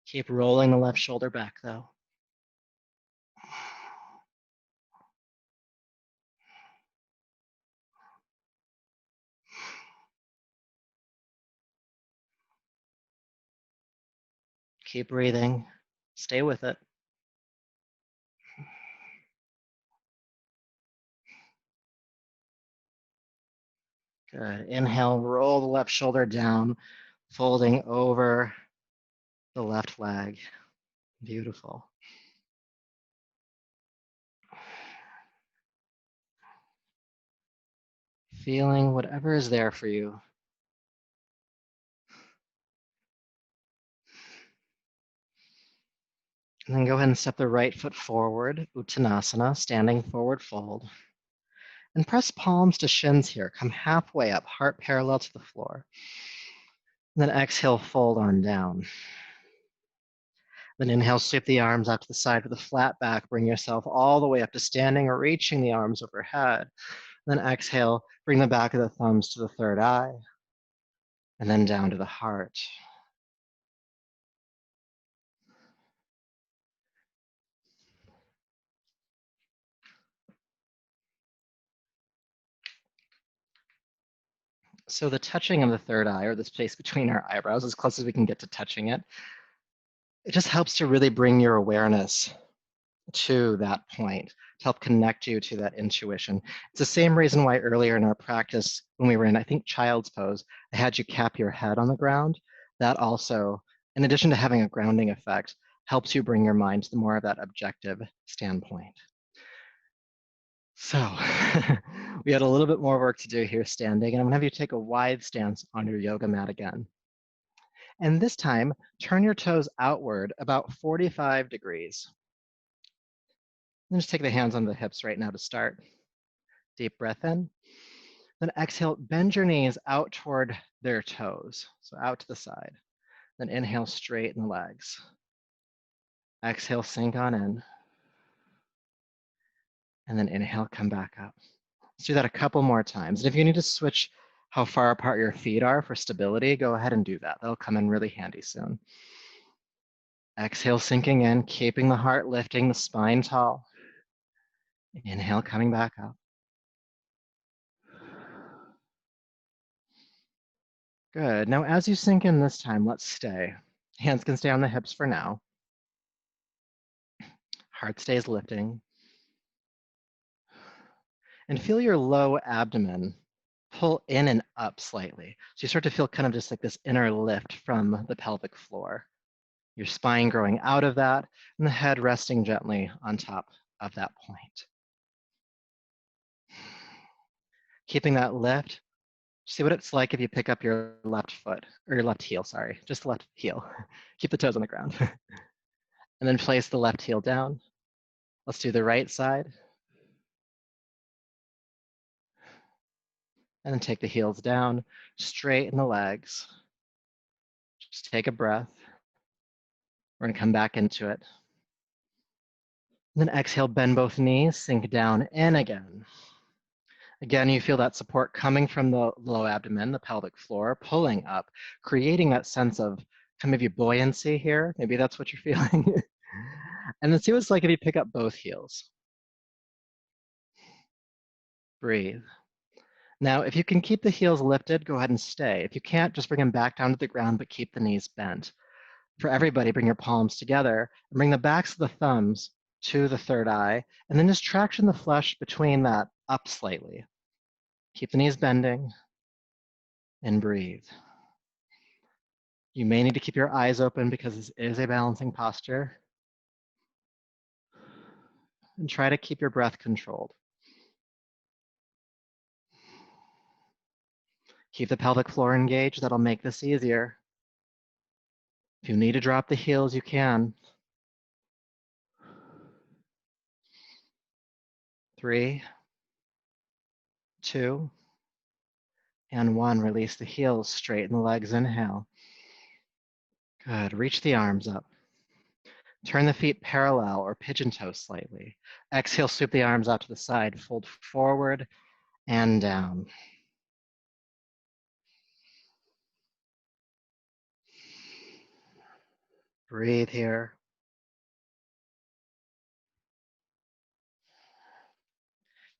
Keep rolling the left shoulder back though. Keep breathing. Stay with it. Good. Inhale, roll the left shoulder down, folding over the left leg. Beautiful. Feeling whatever is there for you. And then go ahead and step the right foot forward, Uttanasana, standing forward fold. And press palms to shins here. Come halfway up, heart parallel to the floor. And then exhale, fold on down. Then inhale, sweep the arms out to the side with a flat back. Bring yourself all the way up to standing or reaching the arms overhead. Then exhale, bring the back of the thumbs to the third eye. And then down to the heart. So the touching of the third eye, or the space between our eyebrows, as close as we can get to touching it, it just helps to really bring your awareness to that point to help connect you to that intuition. It's the same reason why earlier in our practice, when we were in, I think, child's pose, I had you cap your head on the ground. That also, in addition to having a grounding effect, helps you bring your mind to more of that objective standpoint. So we had a little bit more work to do here standing, and I'm gonna have you take a wide stance on your yoga mat again. And this time, turn your toes outward about 45 degrees. And just take the hands on the hips right now to start. Deep breath in. Then exhale, bend your knees out toward their toes, so out to the side. Then inhale, straighten the legs. Exhale, sink on in. And then inhale, come back up. Let's do that a couple more times. And if you need to switch how far apart your feet are for stability, go ahead and do that. That'll come in really handy soon. Exhale, sinking in, keeping the heart lifting, the spine tall. Inhale, coming back up. Good. Now, as you sink in this time, let's stay. Hands can stay on the hips for now. Heart stays lifting. And feel your low abdomen pull in and up slightly. So you start to feel kind of just like this inner lift from the pelvic floor. Your spine growing out of that, and the head resting gently on top of that point. Keeping that lift, see what it's like if you pick up your left foot, or your left heel, sorry, just the left heel. Keep the toes on the ground. And then place the left heel down. Let's do the right side. And then take the heels down, straighten the legs. Just take a breath. We're gonna come back into it. And then exhale, bend both knees, sink down in again. Again, you feel that support coming from the low abdomen, the pelvic floor, pulling up, creating that sense of maybe buoyancy here. Maybe that's what you're feeling. And then see what it's like if you pick up both heels. Breathe. Now, if you can keep the heels lifted, go ahead and stay. If you can't, just bring them back down to the ground, but keep the knees bent. For everybody, bring your palms together and bring the backs of the thumbs to the third eye, and then just traction the flesh between that up slightly. Keep the knees bending and breathe. You may need to keep your eyes open because this is a balancing posture. And try to keep your breath controlled. Keep the pelvic floor engaged. That'll make this easier. If you need to drop the heels, you can. 3, 2, and 1. Release the heels, straighten the legs, inhale. Good, reach the arms up. Turn the feet parallel or pigeon toe slightly. Exhale, sweep the arms out to the side, fold forward and down. Breathe here.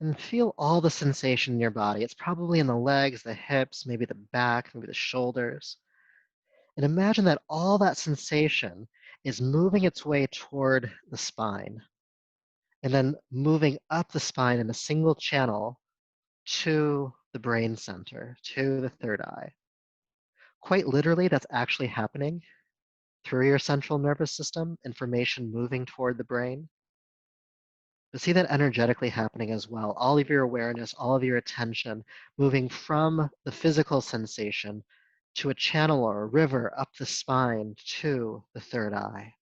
And feel all the sensation in your body. It's probably in the legs, the hips, maybe the back, maybe the shoulders. And imagine that all that sensation is moving its way toward the spine and then moving up the spine in a single channel to the brain center, to the third eye. Quite literally, that's actually happening through your central nervous system, information moving toward the brain. But see that energetically happening as well. All of your awareness, all of your attention moving from the physical sensation to a channel or a river up the spine to the third eye.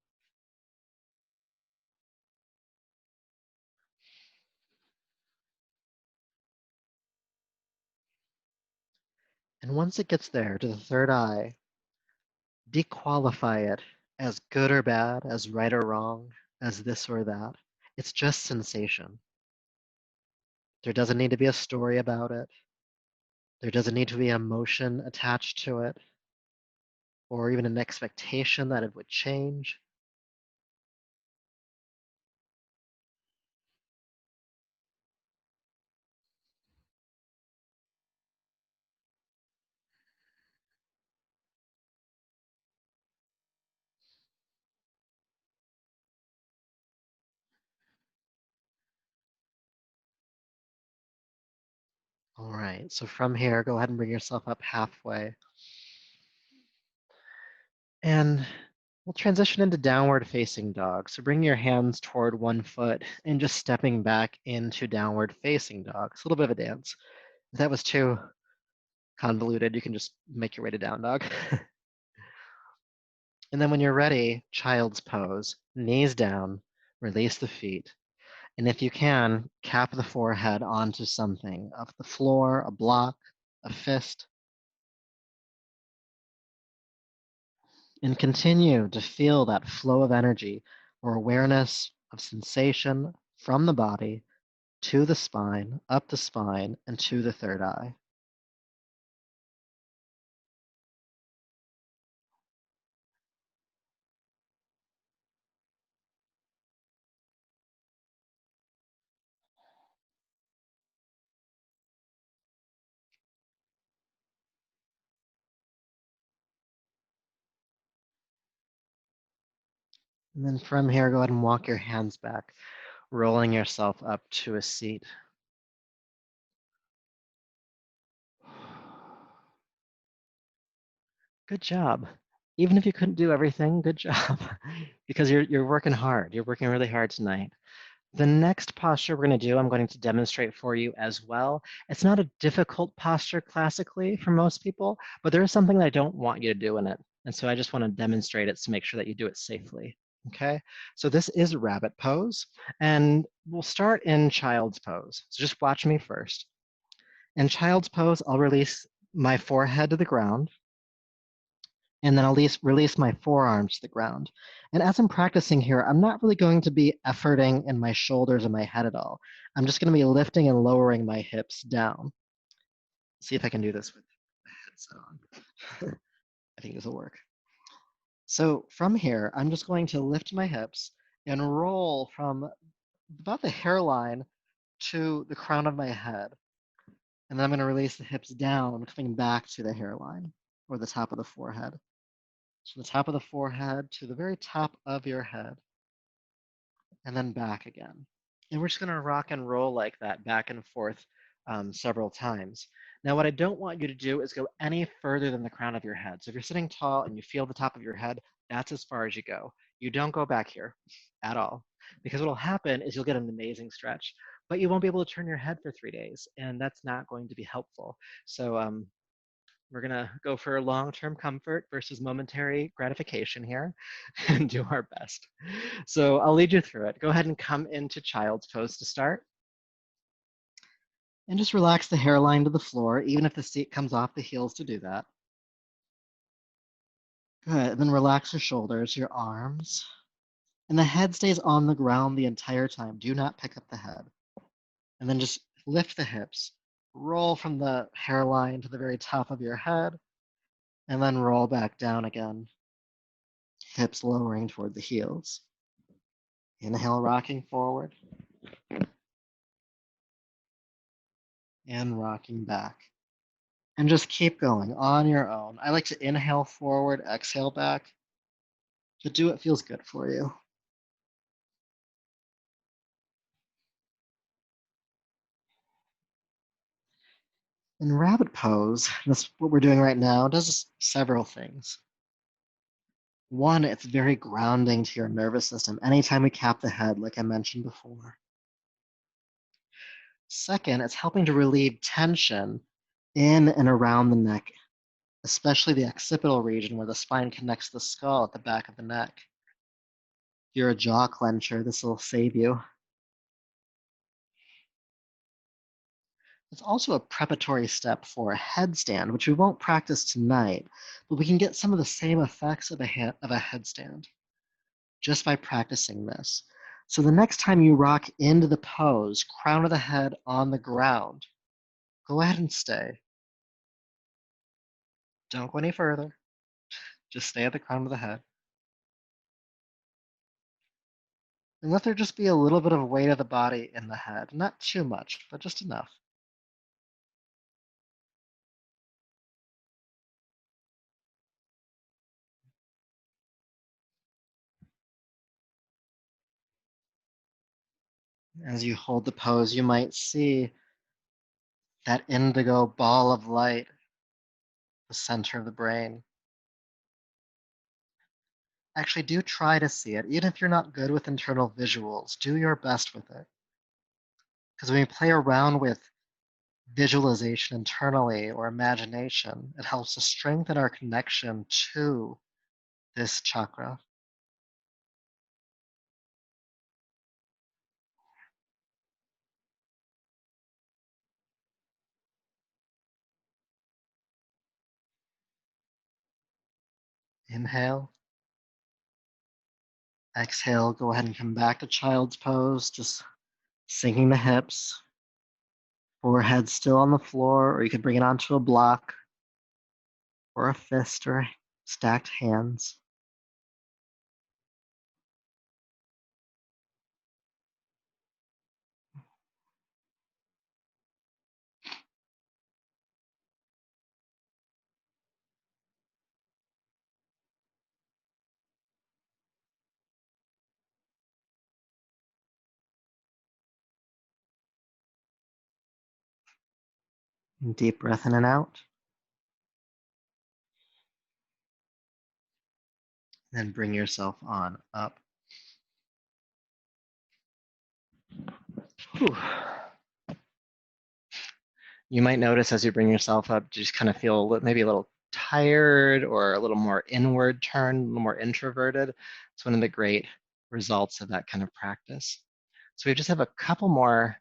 And once it gets there to the third eye, dequalify it as good or bad, as right or wrong, as this or that. It's just sensation. There doesn't need to be a story about it. There doesn't need to be emotion attached to it, or even an expectation that it would change. All right, so from here, go ahead and bring yourself up halfway. And we'll transition into downward facing dog. So bring your hands toward one foot and just stepping back into downward facing dog. It's a little bit of a dance. If that was too convoluted, you can just make your way to down dog. And then when you're ready, child's pose, knees down, release the feet. And if you can, cap the forehead onto something of the floor, a block, a fist, and continue to feel that flow of energy or awareness of sensation from the body to the spine, up the spine, and to the third eye. And then from here, go ahead and walk your hands back, rolling yourself up to a seat. Good job. Even if you couldn't do everything, good job. Because you're working hard. You're working really hard tonight. The next posture we're going to do, I'm going to demonstrate for you as well. It's not a difficult posture classically for most people, but there is something that I don't want you to do in it. And so I just want to demonstrate it to make sure that you do it safely. Okay, so this is rabbit pose, and we'll start in child's pose. So just watch me first. In child's pose, I'll release my forehead to the ground, and then I'll release my forearms to the ground. And as I'm practicing here, I'm not really going to be efforting in my shoulders and my head at all. I'm just going to be lifting and lowering my hips down. See if I can do this with the headset on. I think this will work. So from here, I'm just going to lift my hips and roll from about the hairline to the crown of my head. And then I'm going to release the hips down, coming back to the hairline or the top of the forehead. So the top of the forehead to the very top of your head, and then back again. And we're just going to rock and roll like that, back and forth several times. Now, what I don't want you to do is go any further than the crown of your head. So if you're sitting tall and you feel the top of your head, that's as far as you go. You don't go back here at all. Because what will happen is you'll get an amazing stretch, but you won't be able to turn your head for 3 days, and that's not going to be helpful. So we're going to go for long-term comfort versus momentary gratification here and do our best. So I'll lead you through it. Go ahead and come into child's pose to start. And just relax the hairline to the floor, even if the seat comes off the heels to do that. Good. And then relax your shoulders, your arms. And the head stays on the ground the entire time. Do not pick up the head. And then just lift the hips. Roll from the hairline to the very top of your head. And then roll back down again. Hips lowering toward the heels. Inhale, rocking forward. And rocking back. And just keep going on your own. I like to inhale forward, exhale back. But do what feels good for you. In rabbit pose, that's what we're doing right now, does several things. One, it's very grounding to your nervous system anytime we cap the head, like I mentioned before. Second, it's helping to relieve tension in and around the neck, especially the occipital region where the spine connects the skull at the back of the neck. If you're a jaw clencher, this will save you. It's also a preparatory step for a headstand, which we won't practice tonight, but we can get some of the same effects of a headstand just by practicing this. So the next time you rock into the pose, crown of the head on the ground, go ahead and stay. Don't go any further. Just stay at the crown of the head. And let there just be a little bit of weight of the body in the head. Not too much, but just enough. As you hold the pose, you might see that indigo ball of light, the center of the brain. Actually, do try to see it. Even if you're not good with internal visuals, do your best with it. Because when we play around with visualization internally or imagination, it helps to strengthen our connection to this chakra. Inhale. Exhale, go ahead and come back to child's pose, just sinking the hips. Forehead still on the floor, or you could bring it onto a block or a fist or stacked hands. Deep breath in and out. Then bring yourself on up. Whew. You might notice as you bring yourself up, just kind of feel maybe a little tired or a little more inward turned, a little more introverted. It's one of the great results of that kind of practice. So we just have a couple more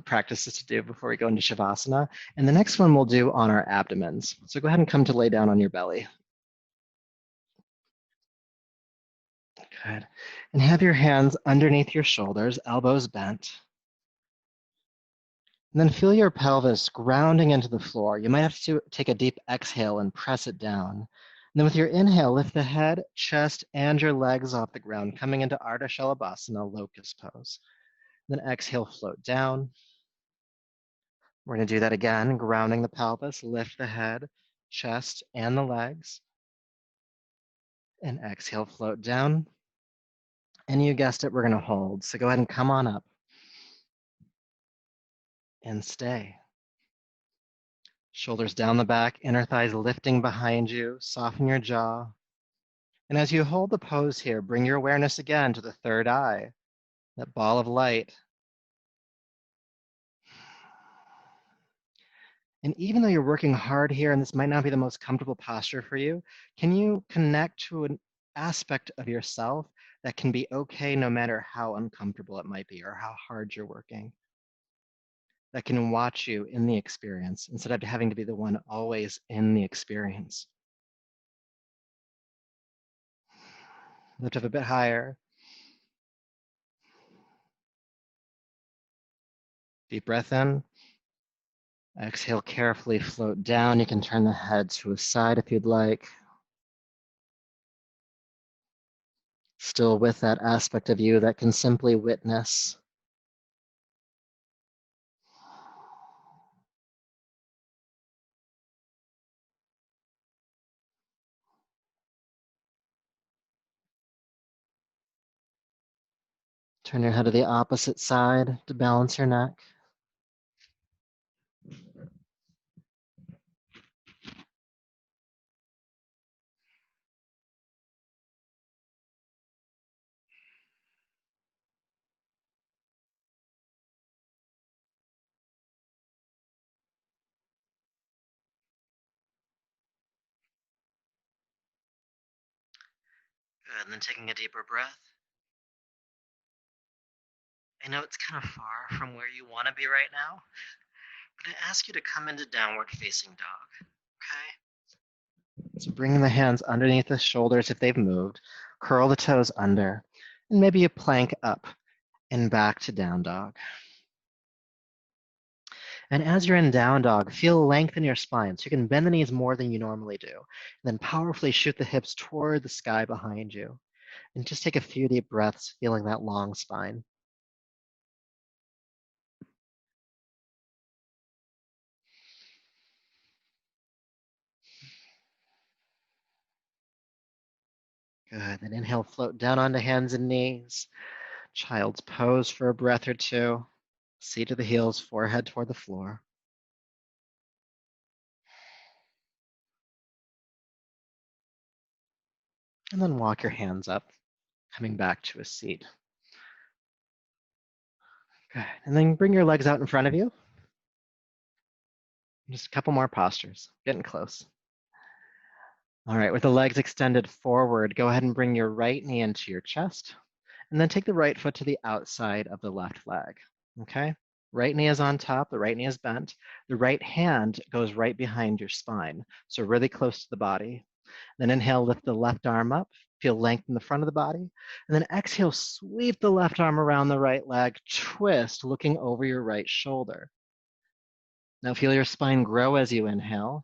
practices to do before we go into Shavasana. And the next one we'll do on our abdomens. So go ahead and come to lay down on your belly. Good. And have your hands underneath your shoulders, elbows bent. And then feel your pelvis grounding into the floor. You might have to take a deep exhale and press it down. And then with your inhale, lift the head, chest, and your legs off the ground, coming into Ardha Shalabhasana, locust pose. Then exhale, float down. We're going to do that again, grounding the pelvis, lift the head, chest, and the legs. And exhale, float down. And you guessed it, we're going to hold. So go ahead and come on up and stay. Shoulders down the back, inner thighs lifting behind you, soften your jaw. And as you hold the pose here, bring your awareness again to the third eye, that ball of light. And even though you're working hard here, and this might not be the most comfortable posture for you, can you connect to an aspect of yourself that can be okay no matter how uncomfortable it might be or how hard you're working? That can watch you in the experience instead of having to be the one always in the experience. Lift up a bit higher. Deep breath in. Exhale, carefully float down. You can turn the head to a side if you'd like. Still with that aspect of you that can simply witness. Turn your head to the opposite side to balance your neck. Good, and then taking a deeper breath. I know it's kind of far from where you want to be right now, but I ask you to come into downward facing dog, okay? So bringing the hands underneath the shoulders if they've moved, curl the toes under, and maybe you plank up and back to down dog. And as you're in down dog, feel length in your spine. So you can bend the knees more than you normally do. And then powerfully shoot the hips toward the sky behind you. And just take a few deep breaths, feeling that long spine. Good. Then inhale, float down onto hands and knees. Child's pose for a breath or two. Seat to the heels, forehead toward the floor. And then walk your hands up, coming back to a seat. Good. And then bring your legs out in front of you. Just a couple more postures, getting close. All right, with the legs extended forward, go ahead and bring your right knee into your chest, and then take the right foot to the outside of the left leg, okay? Right knee is on top, the right knee is bent. The right hand goes right behind your spine, so really close to the body. Then inhale, lift the left arm up, feel length in the front of the body. And then exhale, sweep the left arm around the right leg, twist, looking over your right shoulder. Now feel your spine grow as you inhale,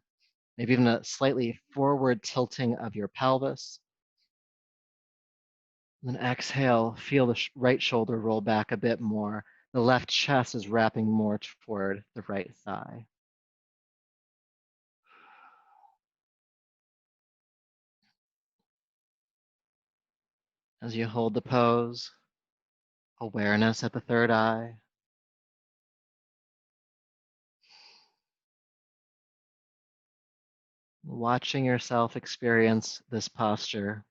maybe even a slightly forward tilting of your pelvis. And then exhale, feel the right shoulder roll back a bit more. The left chest is wrapping more toward the right thigh. As you hold the pose, awareness at the third eye. Watching yourself experience this posture.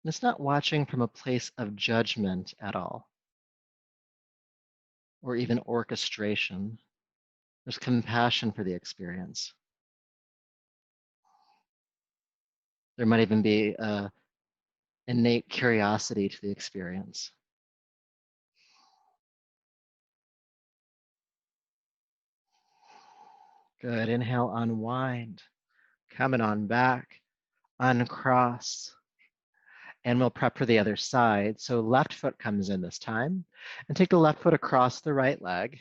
And it's not watching from a place of judgment at all, or even orchestration. There's compassion for the experience. There might even be an innate curiosity to the experience. Good. Inhale, unwind. Coming on back. Uncross. And we'll prep for the other side. So left foot comes in this time. And take the left foot across the right leg.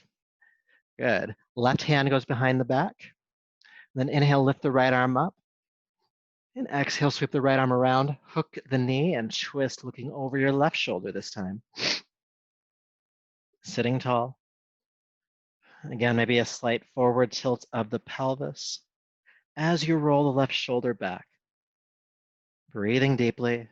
Good. Left hand goes behind the back. Then inhale, lift the right arm up. And exhale, sweep the right arm around, hook the knee, and twist, looking over your left shoulder this time. Sitting tall. Again, maybe a slight forward tilt of the pelvis as you roll the left shoulder back. Breathing deeply.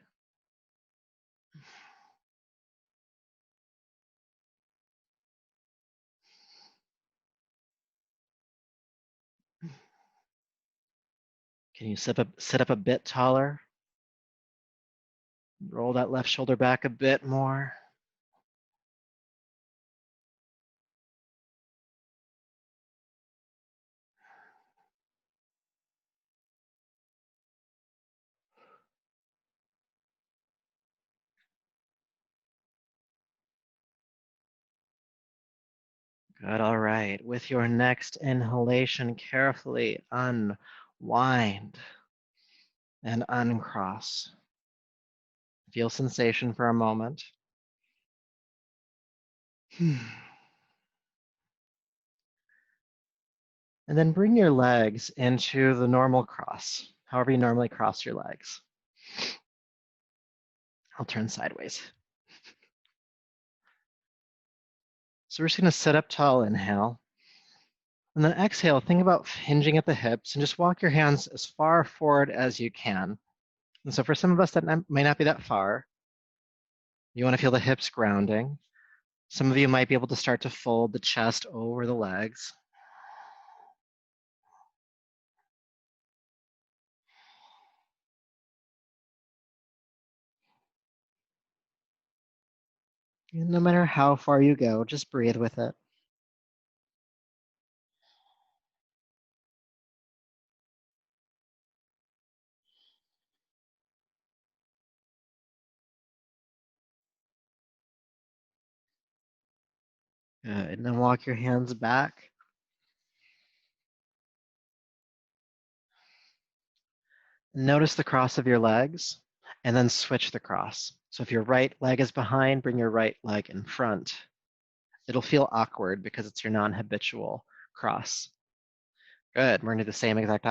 Can you sit up a bit taller? Roll that left shoulder back a bit more. Good, all right. With your next inhalation, carefully unwind and uncross. Feel sensation for a moment. And then bring your legs into the normal cross, however you normally cross your legs. I'll turn sideways. So we're just gonna sit up tall, inhale. And then exhale, think about hinging at the hips and just walk your hands as far forward as you can. And so for some of us that may not be that far, you wanna feel the hips grounding. Some of you might be able to start to fold the chest over the legs. And no matter how far you go, just breathe with it. Good, and then walk your hands back. Notice the cross of your legs, and then switch the cross. So if your right leg is behind, bring your right leg in front. It'll feel awkward because it's your non-habitual cross. Good. We're gonna do the same exact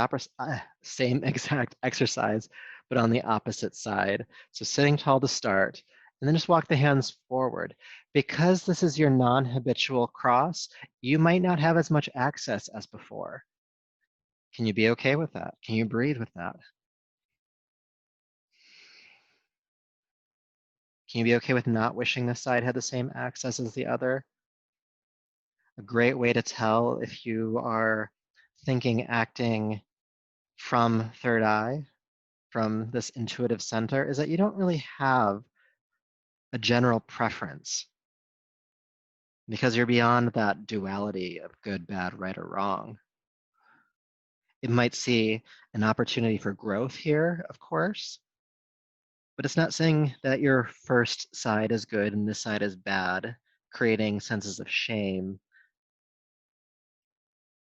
exercise, but on the opposite side. So sitting tall to start, and then just walk the hands forward. Because this is your non-habitual cross, you might not have as much access as before. Can you be okay with that? Can you breathe with that? Can you be okay with not wishing this side had the same access as the other? A great way to tell if you are thinking, acting, from third eye, from this intuitive center, is that you don't really have a general preference because you're beyond that duality of good, bad, right, or wrong. It might see an opportunity for growth here, of course, but it's not saying that your first side is good and this side is bad, creating senses of shame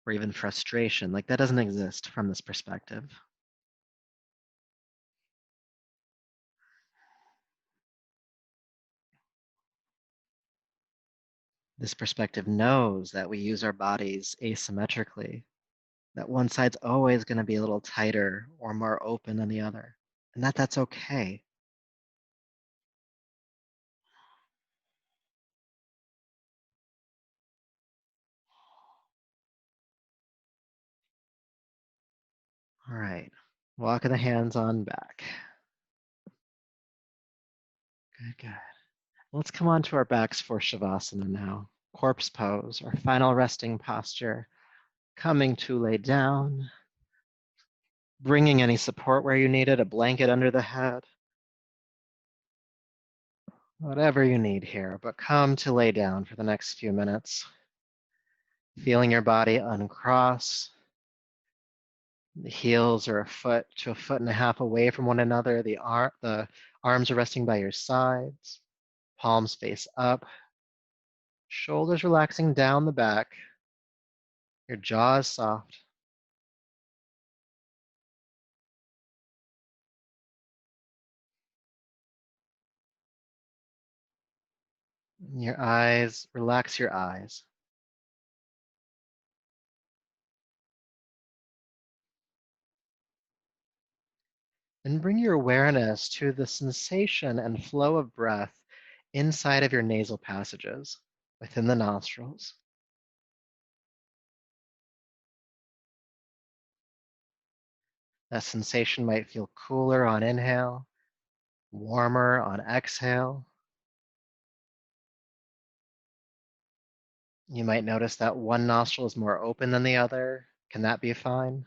or even frustration. Like that doesn't exist from this perspective. This perspective knows that we use our bodies asymmetrically, that one side's always going to be a little tighter or more open than the other, and that's okay. All right, walking the hands on back. Good, good. Let's come on to our backs for Shavasana now. Corpse pose, our final resting posture. Coming to lay down, bringing any support where you need it, a blanket under the head, whatever you need here, but come to lay down for the next few minutes. Feeling your body uncross. The heels are a foot to a foot and a half away from one another. The arms are resting by your sides. Palms face up. Shoulders relaxing down the back. Your jaw is soft. Your eyes, relax your eyes. And bring your awareness to the sensation and flow of breath inside of your nasal passages, within the nostrils. That sensation might feel cooler on inhale, warmer on exhale. You might notice that one nostril is more open than the other. Can that be fine?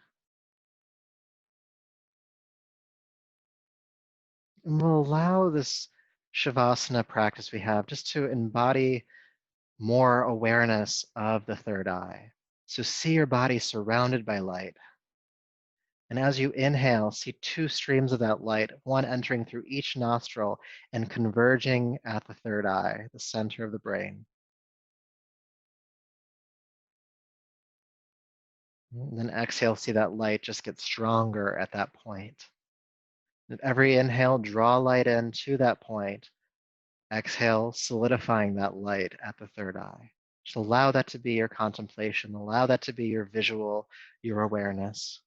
And we'll allow this Shavasana practice we have just to embody more awareness of the third eye. So see your body surrounded by light. And as you inhale, see two streams of that light, one entering through each nostril and converging at the third eye, the center of the brain. And then exhale, see that light just get stronger at that point. With every inhale, draw light in to that point. Exhale, solidifying that light at the third eye. Just allow that to be your contemplation. Allow that to be your visual, your awareness.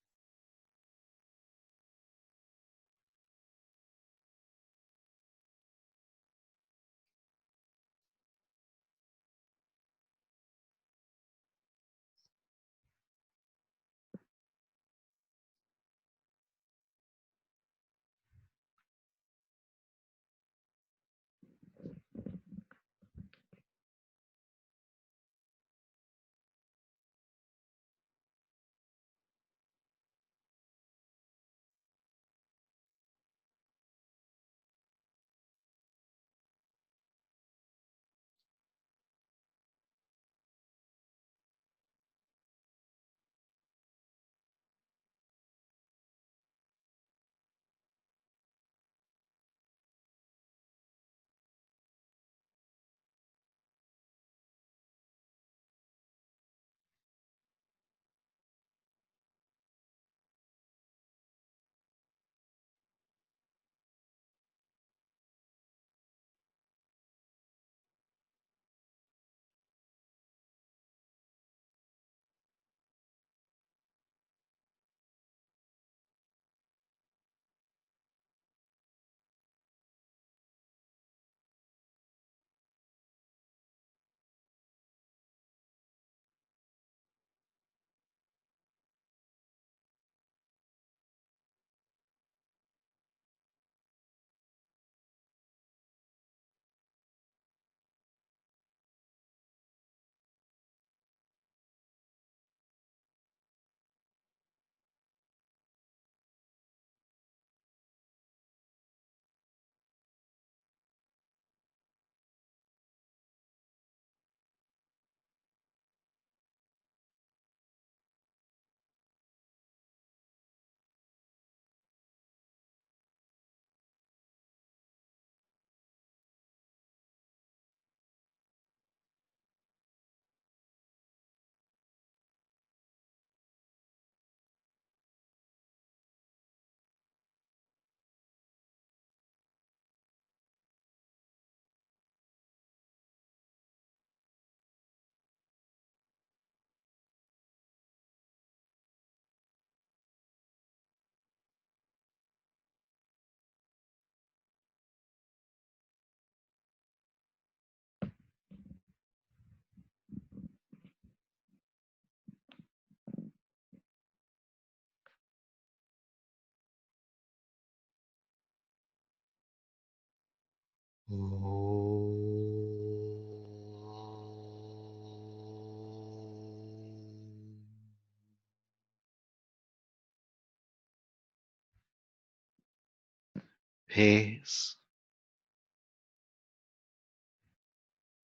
Peace,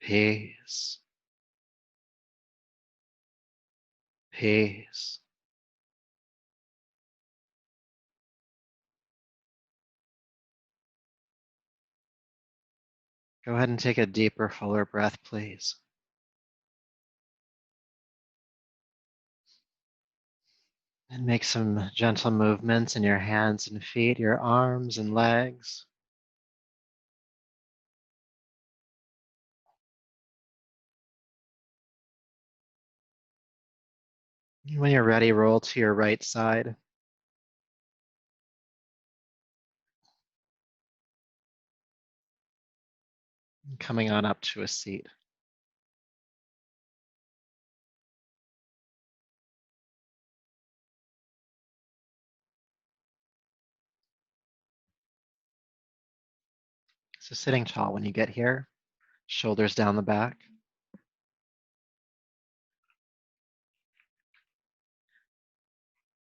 peace, peace. Go ahead and take a deeper, fuller breath, please. And make some gentle movements in your hands and feet, your arms and legs. When you're ready, roll to your right side. Coming on up to a seat. So sitting tall when you get here, shoulders down the back.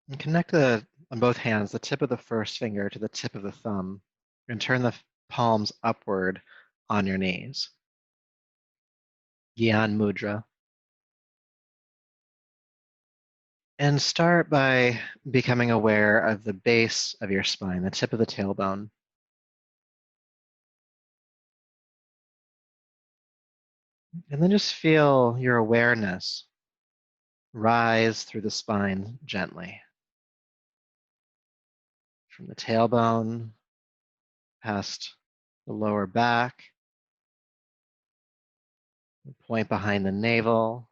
And connect on both hands the tip of the first finger to the tip of the thumb and turn the palms upward on your knees. Gyan Mudra. And start by becoming aware of the base of your spine, the tip of the tailbone. And then just feel your awareness rise through the spine gently. From the tailbone, past the lower back, the point behind the navel,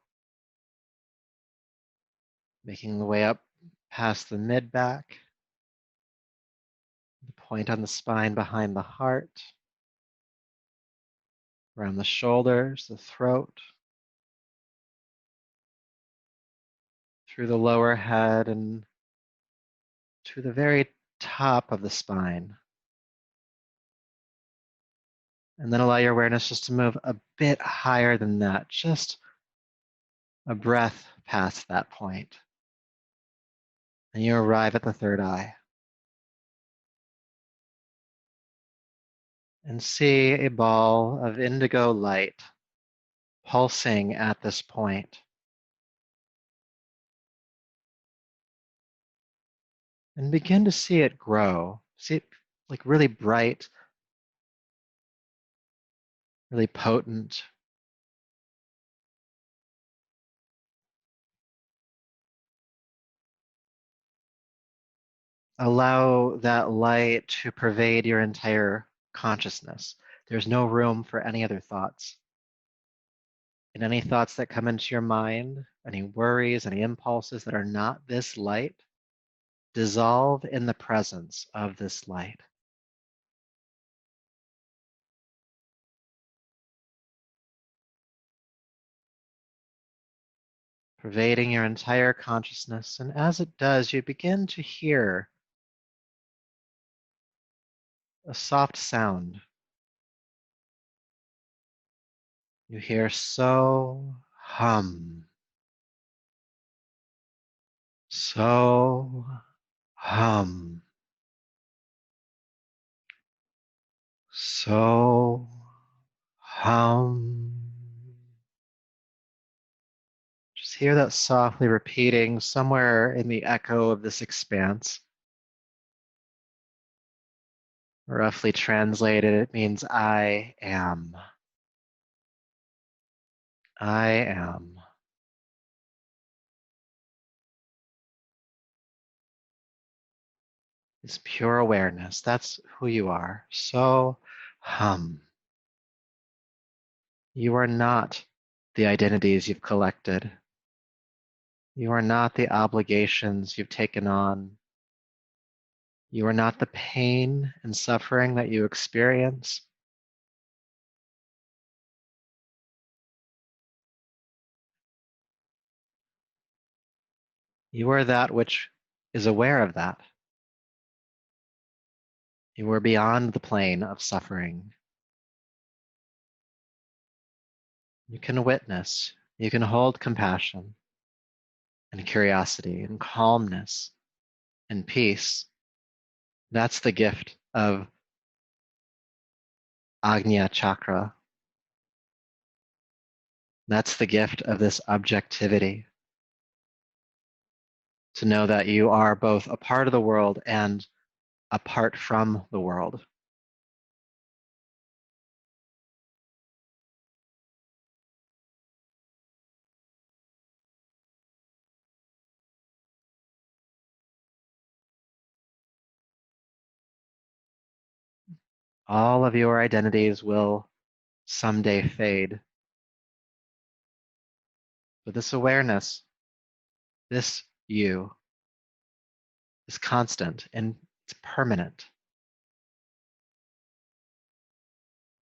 making the way up past the mid-back, the point on the spine behind the heart, around the shoulders, the throat, through the lower head and to the very top of the spine. And then allow your awareness just to move a bit higher than that, just a breath past that point. And you arrive at the third eye. And see a ball of indigo light pulsing at this point. And begin to see it grow. See it like really bright, really potent. Allow that light to pervade your entire consciousness. There's no room for any other thoughts. And any thoughts that come into your mind, any worries, any impulses that are not this light, dissolve in the presence of this light. Pervading your entire consciousness. And as it does, you begin to hear a soft sound. You hear so hum, so hum, so hum. Just hear that softly repeating somewhere in the echo of this expanse. Roughly translated, it means I am. I am. It's pure awareness. That's who you are. So hum. You are not the identities you've collected. You are not the obligations you've taken on. You are not the pain and suffering that you experience. You are that which is aware of that. You are beyond the plane of suffering. You can witness, you can hold compassion and curiosity and calmness and peace. That's the gift of Ajna Chakra. That's the gift of this objectivity, to know that you are both a part of the world and apart from the world. All of your identities will someday fade. But this awareness, this you, is constant and it's permanent.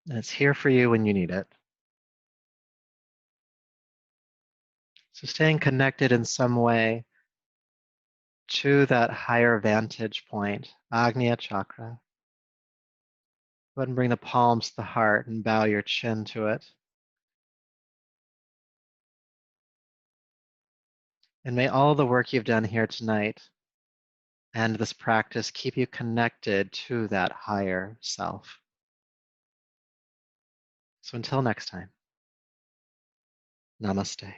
And it's here for you when you need it. So staying connected in some way to that higher vantage point, Agnya Chakra. Go ahead and bring the palms to the heart and bow your chin to it. And may all the work you've done here tonight and this practice keep you connected to that higher self. So until next time, namaste.